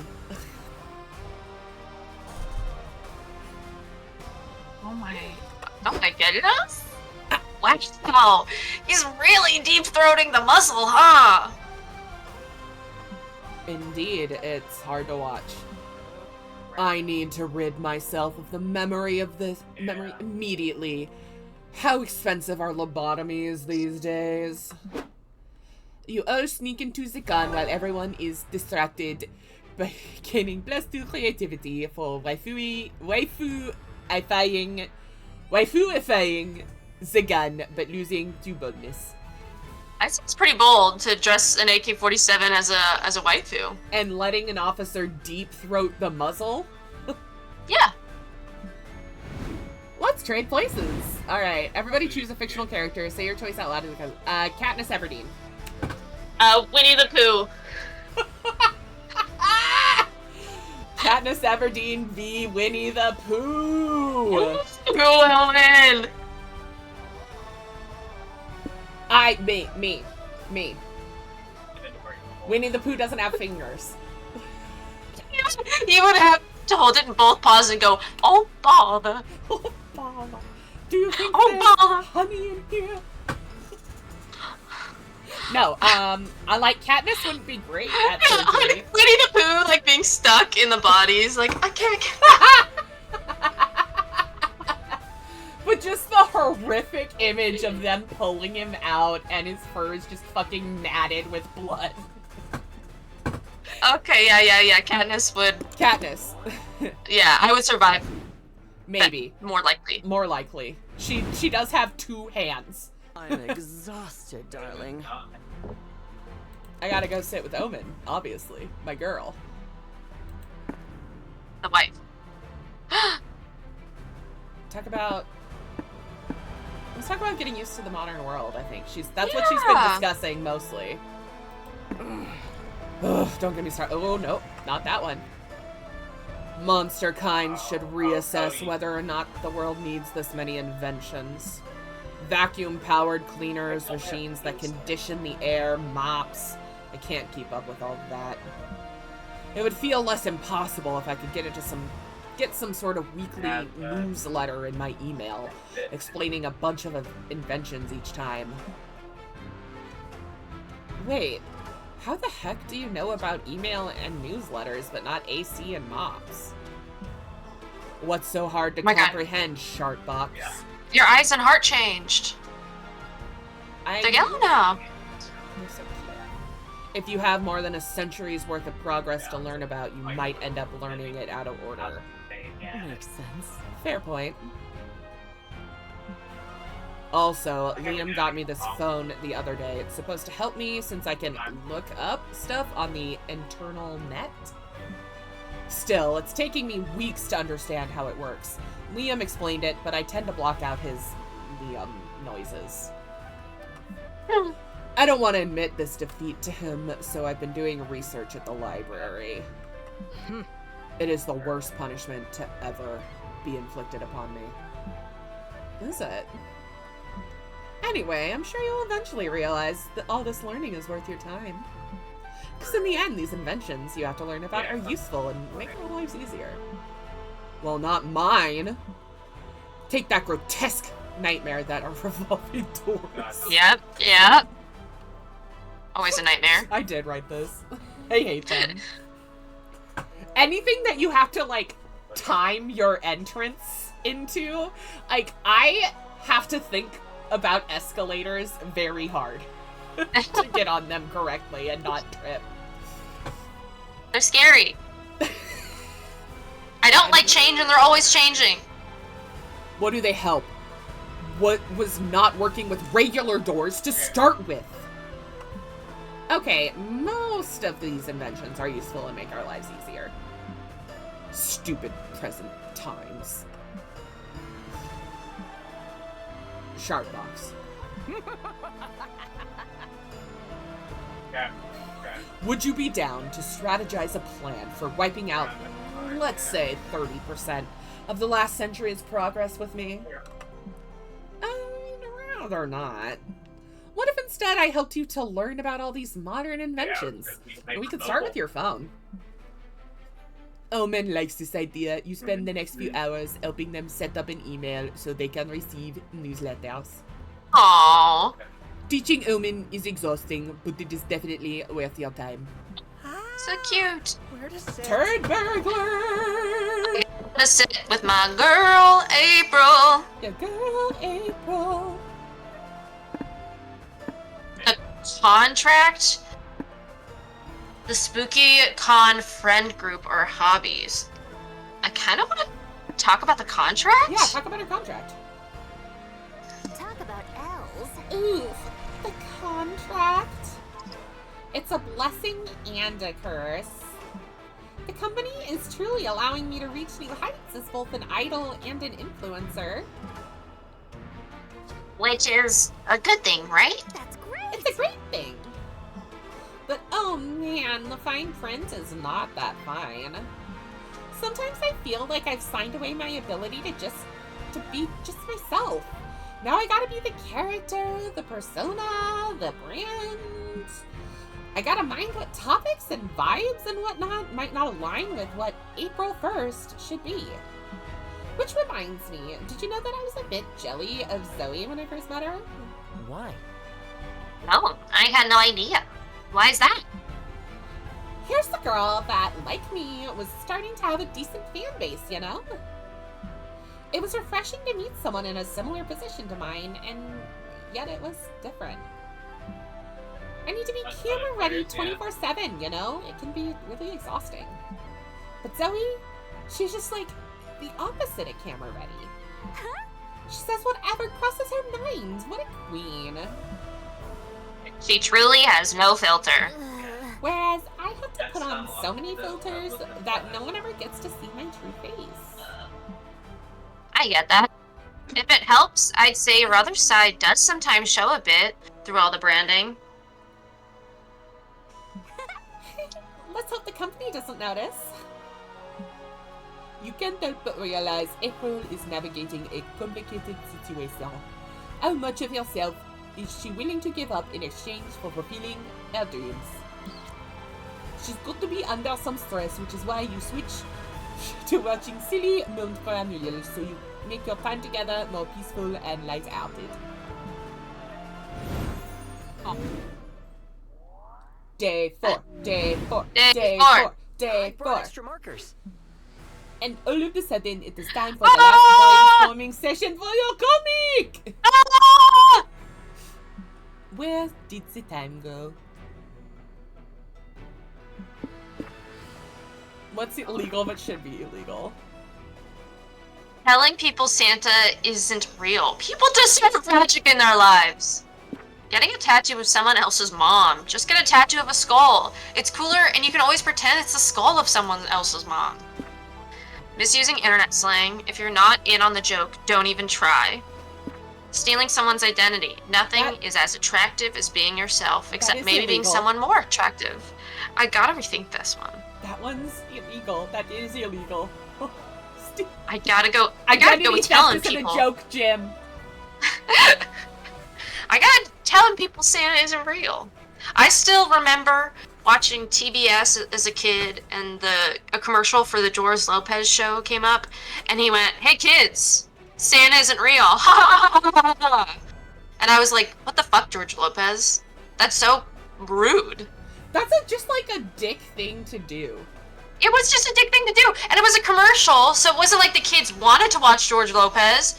Oh my goodness. Wow, he's really deep-throating the muzzle, huh? Indeed, it's hard to watch. I need to rid myself of the memory of this memory immediately. How expensive are lobotomies these days? You all sneak into the gun while everyone is distracted by gaining +2 creativity for waifu-ifying the gun, but losing to boldness. I think it's pretty bold to dress an AK-47 as a waifu. And letting an officer deep throat the muzzle? Yeah. Let's trade places. Alright, everybody choose a fictional character. Say your choice out loud. Katniss Everdeen. Winnie the Pooh. Katniss Everdeen v. Winnie the Pooh. Who will win? Me. Winnie the Pooh doesn't have fingers. You would have to hold it in both paws and go, oh bother. Oh bother. Do you think oh there's bother. honey in here? No, I like Katniss wouldn't be great at surgery. Winnie the Pooh, like, being stuck in the bodies, like, I can't. But just the horrific image of them pulling him out and his fur is just fucking matted with blood. Okay, yeah. Katniss would. Katniss. Yeah, I would survive. Maybe. More likely. More likely. She does have 2 hands. I'm exhausted, darling. I gotta go sit with Omen, obviously. My girl. The wife. Let's talk about getting used to the modern world, I think. That's what she's been discussing mostly. Ugh, don't get me started. Oh, no, not that one. Monster kind should reassess whether or not the world needs this many inventions. Vacuum-powered cleaners, machines that condition the air, mops. I can't keep up with all of that. It would feel less impossible if I could get some sort of weekly newsletter in my email, explaining a bunch of inventions each time. Wait, how the heck do you know about email and newsletters, but not AC and mops? What's so hard to comprehend, Shartbox? Yeah. Your eyes and heart changed. They're yellow now. They're so cute. If you have more than a century's worth of progress to learn about, you might end up learning it out of order. Makes sense. Fair point. Also, Liam got me this phone the other day. It's supposed to help me since I can look up stuff on the internal net. Still, it's taking me weeks to understand how it works. Liam explained it, but I tend to block out the noises. I don't want to admit this defeat to him, so I've been doing research at the library. It is the worst punishment to ever be inflicted upon me. Is it? Anyway, I'm sure you'll eventually realize that all this learning is worth your time. Because in the end, these inventions you have to learn about are useful and make our lives easier. Well, not mine. Take that grotesque nightmare that are revolving doors. Yep. Always a nightmare. I did write this. I hate them. Anything that you have to, like, time your entrance into, like, I have to think about escalators very hard to get on them correctly and not trip. They're scary. I don't like change, and they're always changing. What do they help? What was not working with regular doors to start with? Okay, most of these inventions are useful and make our lives easier. Stupid present times. Shard box. Would you be down to strategize a plan for wiping out, let's say, 30% of the last century's progress with me? Rather not. What if instead I helped you to learn about all these modern inventions? We could start with your phone. Omen likes this idea. You spend the next few hours helping them set up an email so they can receive newsletters. Aww. Teaching Omen is exhausting, but it is definitely worth your time. So cute. Where to sit? Turd burglar! I'm gonna sit with my girl, April. Your girl, April. A contract? The spooky con friend group or hobbies. I kind of want to talk about the contract? Yeah, talk about her contract. Talk about elves. Ooh, the contract. It's a blessing and a curse. The company is truly allowing me to reach new heights as both an idol and an influencer. Which is a good thing, right? That's great. It's a great thing. But oh man, the fine print is not that fine. Sometimes I feel like I've signed away my ability to be just myself. Now I gotta be the character, the persona, the brand. I gotta mind what topics and vibes and whatnot might not align with what April 1st should be. Which reminds me, did you know that I was a bit jelly of Zoe when I first met her? Why? No, I had no idea. Why is that? Here's the girl that, like me, was starting to have a decent fan base, you know? It was refreshing to meet someone in a similar position to mine, and yet it was different. I need to be camera ready 24/7, you know? It can be really exhausting. But Zoe, she's just like the opposite of camera ready. She says whatever crosses her mind. What a queen. She truly has no filter. Whereas I have to put on so many filters that no one ever gets to see my true face. I get that. If it helps, I'd say your other side does sometimes show a bit through all the branding. Let's hope the company doesn't notice. You can't help but realize April is navigating a complicated situation. How much of herself is she willing to give up in exchange for fulfilling her dreams? She's got to be under some stress, which is why you switch to watching silly Mount so you make your time together more peaceful and light-hearted. Oh. Day 4, day 4, day 4, day 4. Extra markers. And all of a sudden, it is time for the last brainstorming session for your comic! Where did the time go? What's illegal but should be illegal? Telling people Santa isn't real. People deserve magic in their lives. Getting a tattoo of someone else's mom. Just get a tattoo of a skull. It's cooler and you can always pretend it's the skull of someone else's mom. Misusing internet slang. If you're not in on the joke, don't even try. Stealing someone's identity. Nothing is as attractive as being yourself, except maybe being someone more attractive. I gotta rethink this one. That one's illegal. That is illegal. I gotta go and telling people. A joke, Jim. I gotta telling people Santa isn't real. I still remember watching TBS as a kid, and a commercial for the George Lopez show came up, and he went, "Hey kids, Santa isn't real." And I was like, "What the fuck, George Lopez? That's so rude." That's just like a dick thing to do. It was just a dick thing to do, and it was a commercial, so it wasn't like the kids wanted to watch George Lopez.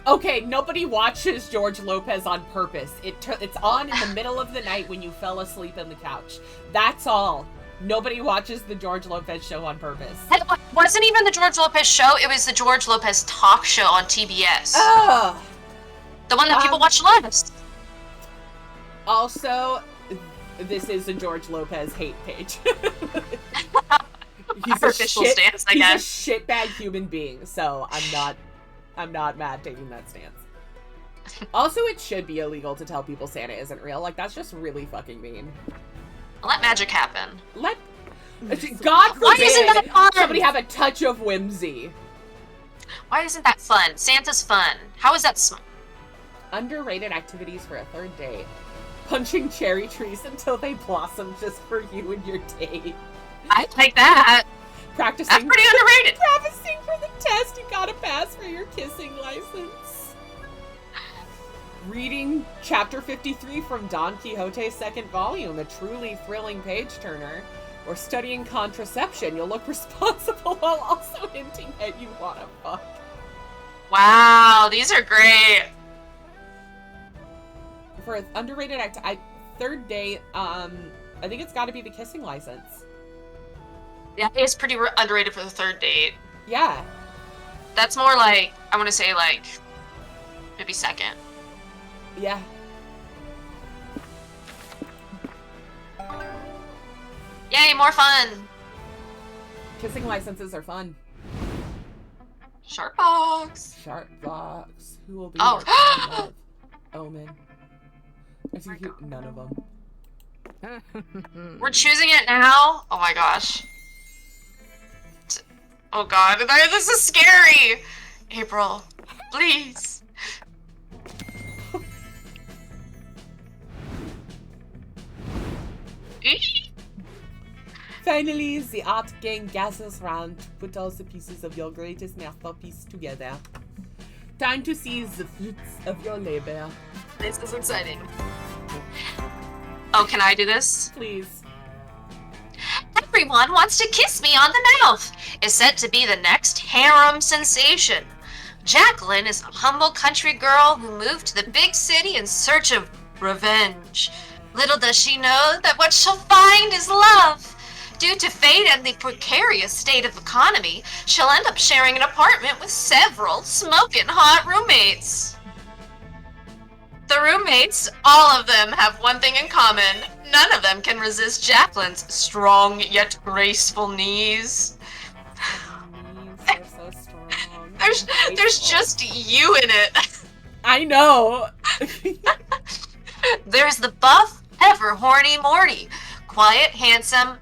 Okay, nobody watches George Lopez on purpose. It's on in the middle of the night when you fell asleep on the couch. That's all. Nobody watches the George Lopez show on purpose. It wasn't even the George Lopez show, it was the George Lopez talk show on TBS. Ugh. The one that people watch less. Also, this is a George Lopez hate page. Our official stance, I guess. He's a shitbag human being, so I'm not mad taking that stance. Also, it should be illegal to tell people Santa isn't real. Like, that's just really fucking mean. Let magic happen. God Why isn't that forbid fun? somebody have a touch of whimsy. Why isn't that fun? Santa's fun. How is that Underrated activities for a third date. Punching cherry trees until they blossom just for you and your date. I like that. Practicing. That's pretty underrated. Practicing for the test you gotta pass for your kissing license. Reading chapter 53 from Don Quixote's second volume, a truly thrilling page-turner. Or studying contraception, you'll look responsible while also hinting that you wanna fuck. Wow, these are great. For an underrated third date, I think it's gotta be the kissing license. Yeah, it's pretty underrated for the third date. Yeah. That's more like, I want to say like, maybe second. Yeah. Yay, more fun! Kissing licenses are fun. Shark box! Shark box. Who will be Oh. your love? Omen. I think none of them. We're choosing it now? Oh my gosh. Oh god, this is scary! April, please. Finally, the art gang gathers round to put all the pieces of your greatest masterpiece together. Time to see the fruits of your labor. This is exciting. Oh, can I do this? Please. Everyone wants to kiss me on the mouth. Is said to be the next harem sensation. Jacqueline is a humble country girl who moved to the big city in search of revenge. Little does she know that what she'll find is love. Due to fate and the precarious state of economy, she'll end up sharing an apartment with several smoking hot roommates. The roommates, all of them, have one thing in common. None of them can resist Jacqueline's strong yet graceful knees. Knees are so strong. There's just you in it. I know. There's the buff, ever horny Morty. Quiet, handsome,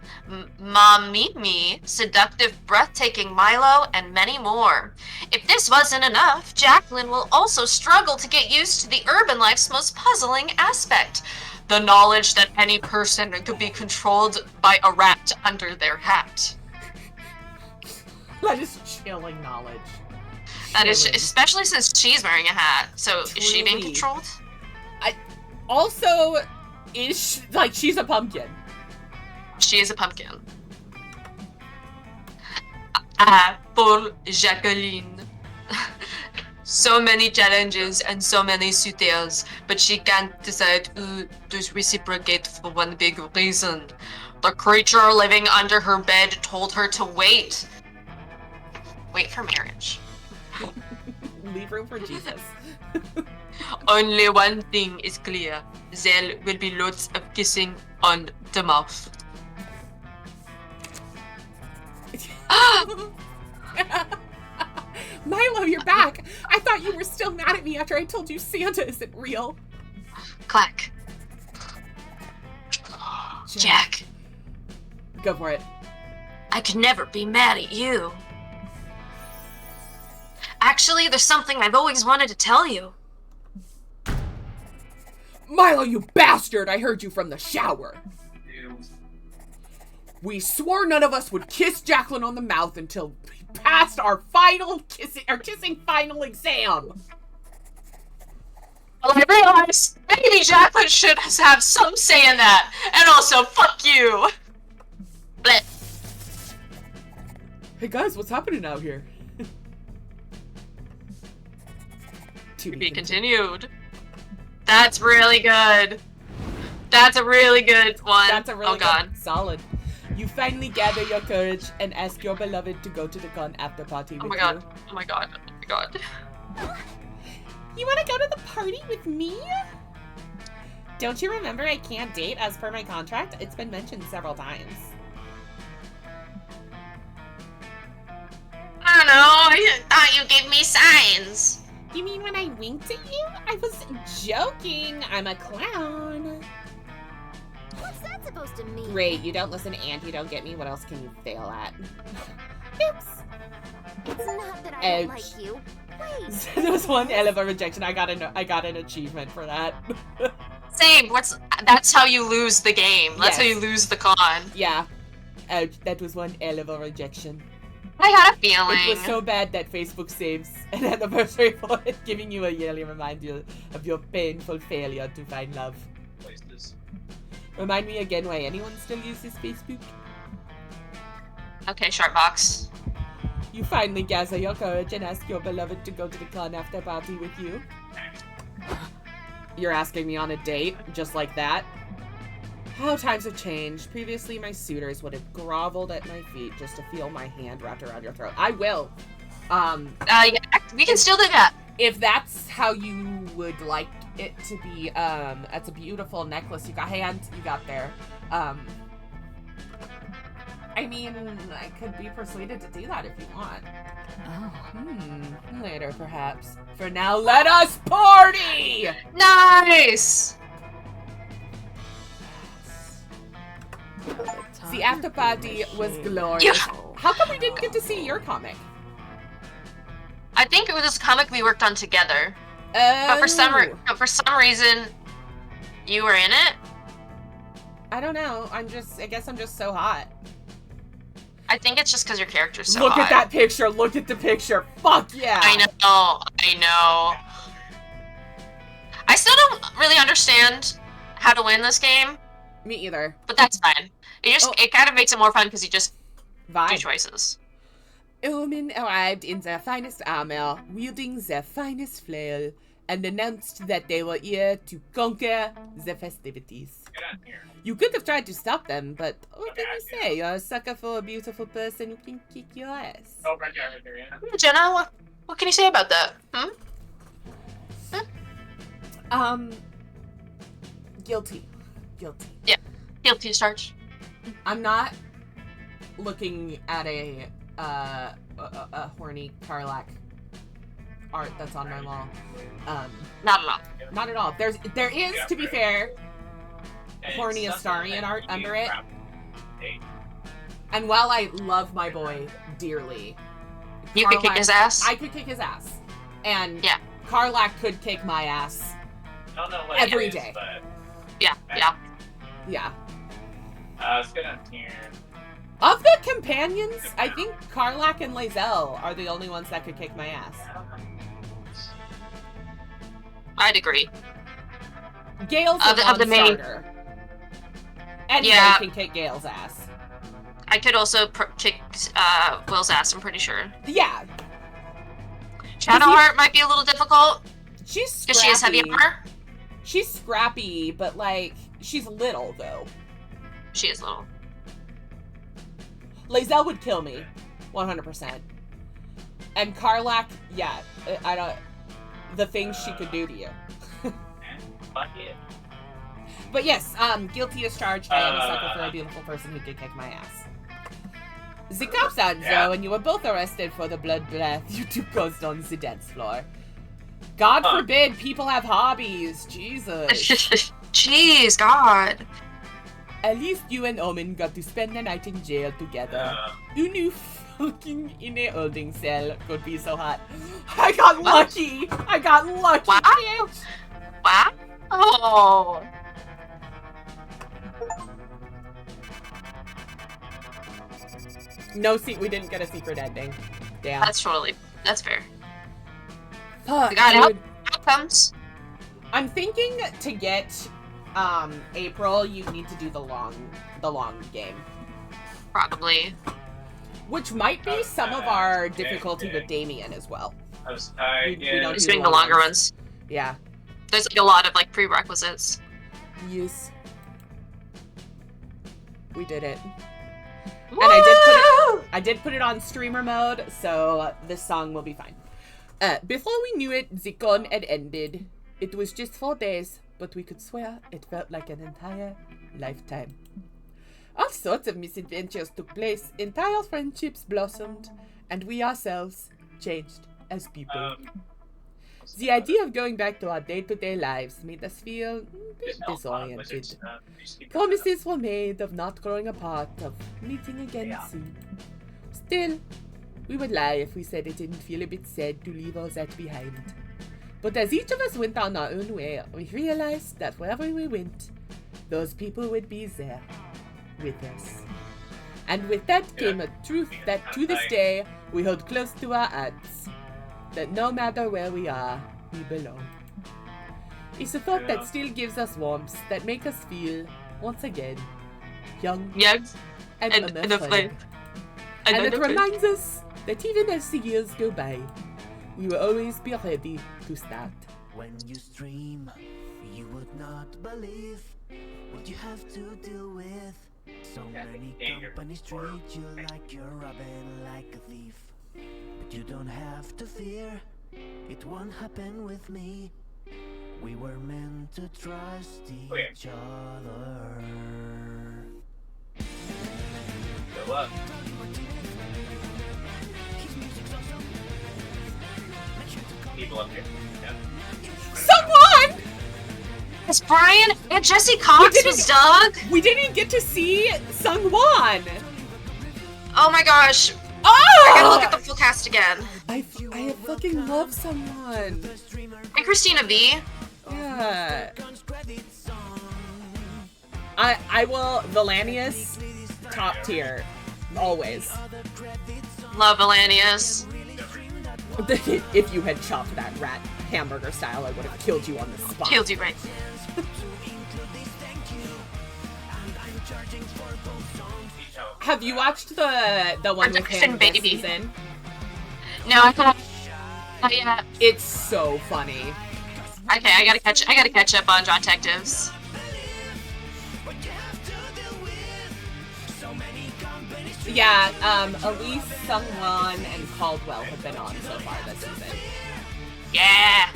Mimi, seductive, breathtaking Milo, and many more. If this wasn't enough, Jacqueline will also struggle to get used to the urban life's most puzzling aspect. The knowledge that any person could be controlled by a rat under their hat. That is chilling knowledge. That is, especially since she's wearing a hat. So is she being Truly. controlled? Also, she's a pumpkin. She is a pumpkin. Ah, poor Jacqueline. So many challenges and so many suitors, but she can't decide who to reciprocate for one big reason. The creature living under her bed told her to wait. Wait for marriage. Leave room for Jesus. Only one thing is clear. There will be lots of kissing on the mouth. Milo, you're back. I thought you were still mad at me after I told you Santa isn't real. Clack. Jack. Go for it. I could never be mad at you. Actually, there's something I've always wanted to tell you. Milo, you bastard! I heard you from the shower. We swore none of us would kiss Jacqueline on the mouth until we passed our kissing final exam. Well, I realized maybe Jacqueline should have some say in that. And also, fuck you. Blech. Hey guys, what's happening out here? To be continued. That's really good. That's a really good one. That's a really oh god. good, solid. You finally gather your courage and ask your beloved to go to the con after party with Oh my you. god. Oh my god. Oh my god. You want to go to the party with me? Don't you remember I can't date as per my contract? It's been mentioned several times. I don't know. I thought you gave me signs. You mean when I winked at you? I was joking. I'm a clown. What's that supposed to mean? Great, you don't listen and you don't get me. What else can you fail at? Oops. It's not that I don't Ouch. like you. Wait. There was one hell of a rejection. I got an achievement for that. Same. That's how you lose the game. That's how Yes. you lose the con. Yeah. Ouch, that was one hell of a rejection. I had a feeling. It was so bad that Facebook saves an anniversary for it, giving you a yearly reminder of your painful failure to find love. Places. Remind me again why anyone still uses Facebook? Okay, Sharpbox. You finally gather your courage and ask your beloved to go to the con after party with you. You're asking me on a date, just like that? How times have changed. Previously, my suitors would have groveled at my feet just to feel my hand wrapped around your throat. I will. Yeah, we can still do that. If that's how you would like it to be, that's a beautiful necklace you got. Hand you got there. I mean, I could be persuaded to do that if you want. Oh, later perhaps. For now, let us party! Nice! The after party was glorious. Yeah. How come we didn't get to see your comic? I think it was this comic we worked on together. But for some reason, you were in it. I don't know. I guess I'm just so hot. I think it's just because your character's so Look hot. at that picture. Look at the picture. Fuck yeah. I know. I still don't really understand how to win this game, Me either. but that's fine. It kind of makes it more fun because you just do Vibe. choices. Omen arrived in their finest armor, wielding their finest flail, and announced that they were here to conquer the festivities. Get out here. You could have tried to stop them, but what can you say? You're a sucker for a beautiful person who can kick your ass. Oh, right there, yeah. Jenna, what can you say about that? Guilty. Yeah, guilty as charged. I'm not looking at a horny Karlak art that's on my wall. Not at all. Not at all. There is, to be fair, And horny it's something Astarian that art you under need it. crap. Hey, And while I love my boy dearly, You could kick Karlak- his ass. I could kick his ass. And Yeah. Karlak could kick my ass. I don't know what Every it is, day. but Yeah. Yeah. it's gonna here. Of the companions, I think Karlak and Lae'zel are the only ones that could kick my ass. I'd agree. Gale's Of a the main- non-starter. Anybody Yeah. can kick Gale's ass. I could also kick Will's ass, I'm pretty sure. Yeah. Shadowheart might be a little difficult, She's because she has heavy scrappy. armor. She's scrappy, but like, she's little though. She is little. Lae'zel would kill me, 100%. And Karlak, yeah, I don't. The things she could do to you. Fuck it. But yes, guilty as charged. I am a sucker for a beautiful person who could kick my ass. The cops out though, and you were both arrested for the bloodbath you two caused on the dance floor. God forbid people have hobbies. Jesus. Jeez, God. At least you and Omen got to spend the night in jail together. Who knew fucking in a holding cell could be so hot? I got lucky! I got lucky! Wow. Bitch. Wow. Oh. No we didn't get a secret ending. Damn. That's fair. Fuck, We got dude. outcomes. I'm thinking to get April, you need to do the long game. Probably. Which might be some of our difficulty with Damien as well. I was tired. We don't Just do doing the longer ones. ones. Yeah. There's like a lot of like prerequisites. Yes. We did it. And I did put it on streamer mode, so this song will be fine. Before we knew it, the con had ended. It was just 4 days, but we could swear it felt like an entire lifetime. All sorts of misadventures took place, entire friendships blossomed, and we ourselves changed as people. The idea of going back to our day-to-day lives made us feel a bit disoriented. Promises were made of not growing apart, of meeting again soon. Still, we would lie if we said it didn't feel a bit sad to leave all that behind. But as each of us went on our own way, we realized that wherever we went, those people would be there, with us. And with that came a truth that to this day we hold close to our hearts. That no matter where we are, we belong. It's a thought that still gives us warmth, that makes us feel, once again, young and unafraid. And it reminds us that even as the years go by, we will always be ready to start. When you stream, you would not believe what you have to deal with. So many companies treat you like you're robbing like a thief. But you don't have to fear, it won't happen with me. We were meant to trust each other. Go up. People up here. Yeah. Someone! It's Brian and Jesse Cox was Doug. We didn't get to see Sungwon. Oh my gosh. Oh! I gotta look at the full cast again. I fucking love someone. And Christina V. Yeah. I will Valanius top tier. Always. Love Elanius. If you had chopped that rat hamburger style, I would have killed you on the spot. Killed you right. Have you watched the one with him this season? No, I thought. Not yet. It's so funny. Okay, I gotta catch up on Detectives. Yeah, Elise, Sungwon, and Caldwell have been on so far this season. Yeah.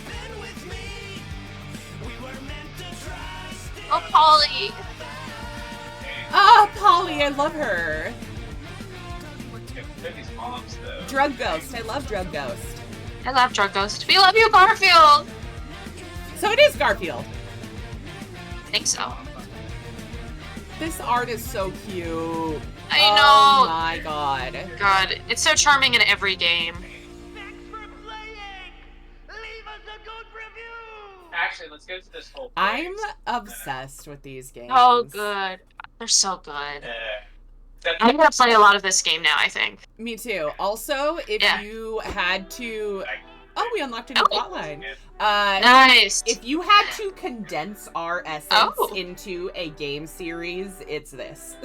Oh, Polly. Oh, Polly, I love her. These moms, though. Drug Ghost, I love Drug Ghost. I love Drug Ghost. We love you, Garfield. So it is Garfield. I think so. This art is so cute. I know. Oh my god. God, it's so charming in every game. Actually, let's go to this whole place. I'm obsessed with these games. Oh, good. They're so good. I'm gonna play a lot of this game now, I think. Me too. Also, if you had to... Oh, we unlocked a new plotline. Nice. If you had to condense our essence into a game series, it's this.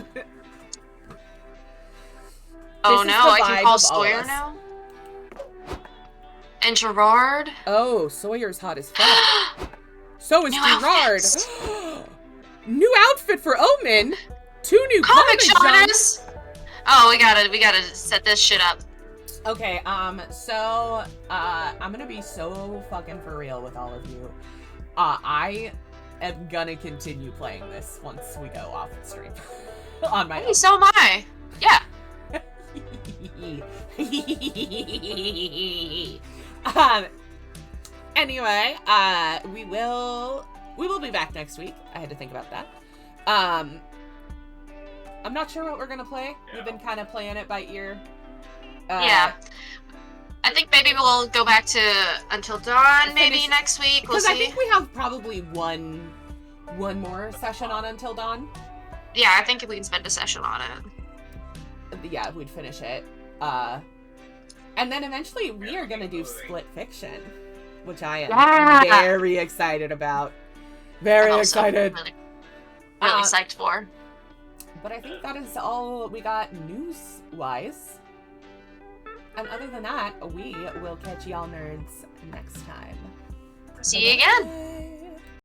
Oh no, I can call Sawyer now? And Gerard? Oh, Sawyer's hot as fuck. So is New Gerard. New outfit for Omen. 2 new comic genres. genres. Oh, we gotta set this shit up. Okay, so, I'm gonna be so fucking for real with all of you. I am gonna continue playing this once we go off the stream. On my own. So am I. Yeah. Anyway, we will be back next week. I had to think about that. I'm not sure what we're gonna play. We've been kind of playing it by ear. Yeah. I think maybe we'll go back to Until Dawn maybe next week. We'll Because see. I think we have probably one more session on Until Dawn. Yeah, I think we can spend a session on it. Yeah, we'd finish it. And then eventually we are gonna do Split Fiction, which I am very excited about. Very excited. Really psyched for. But I think that is all we got news-wise. And other than that, we will catch y'all nerds next time. See you again. Bye.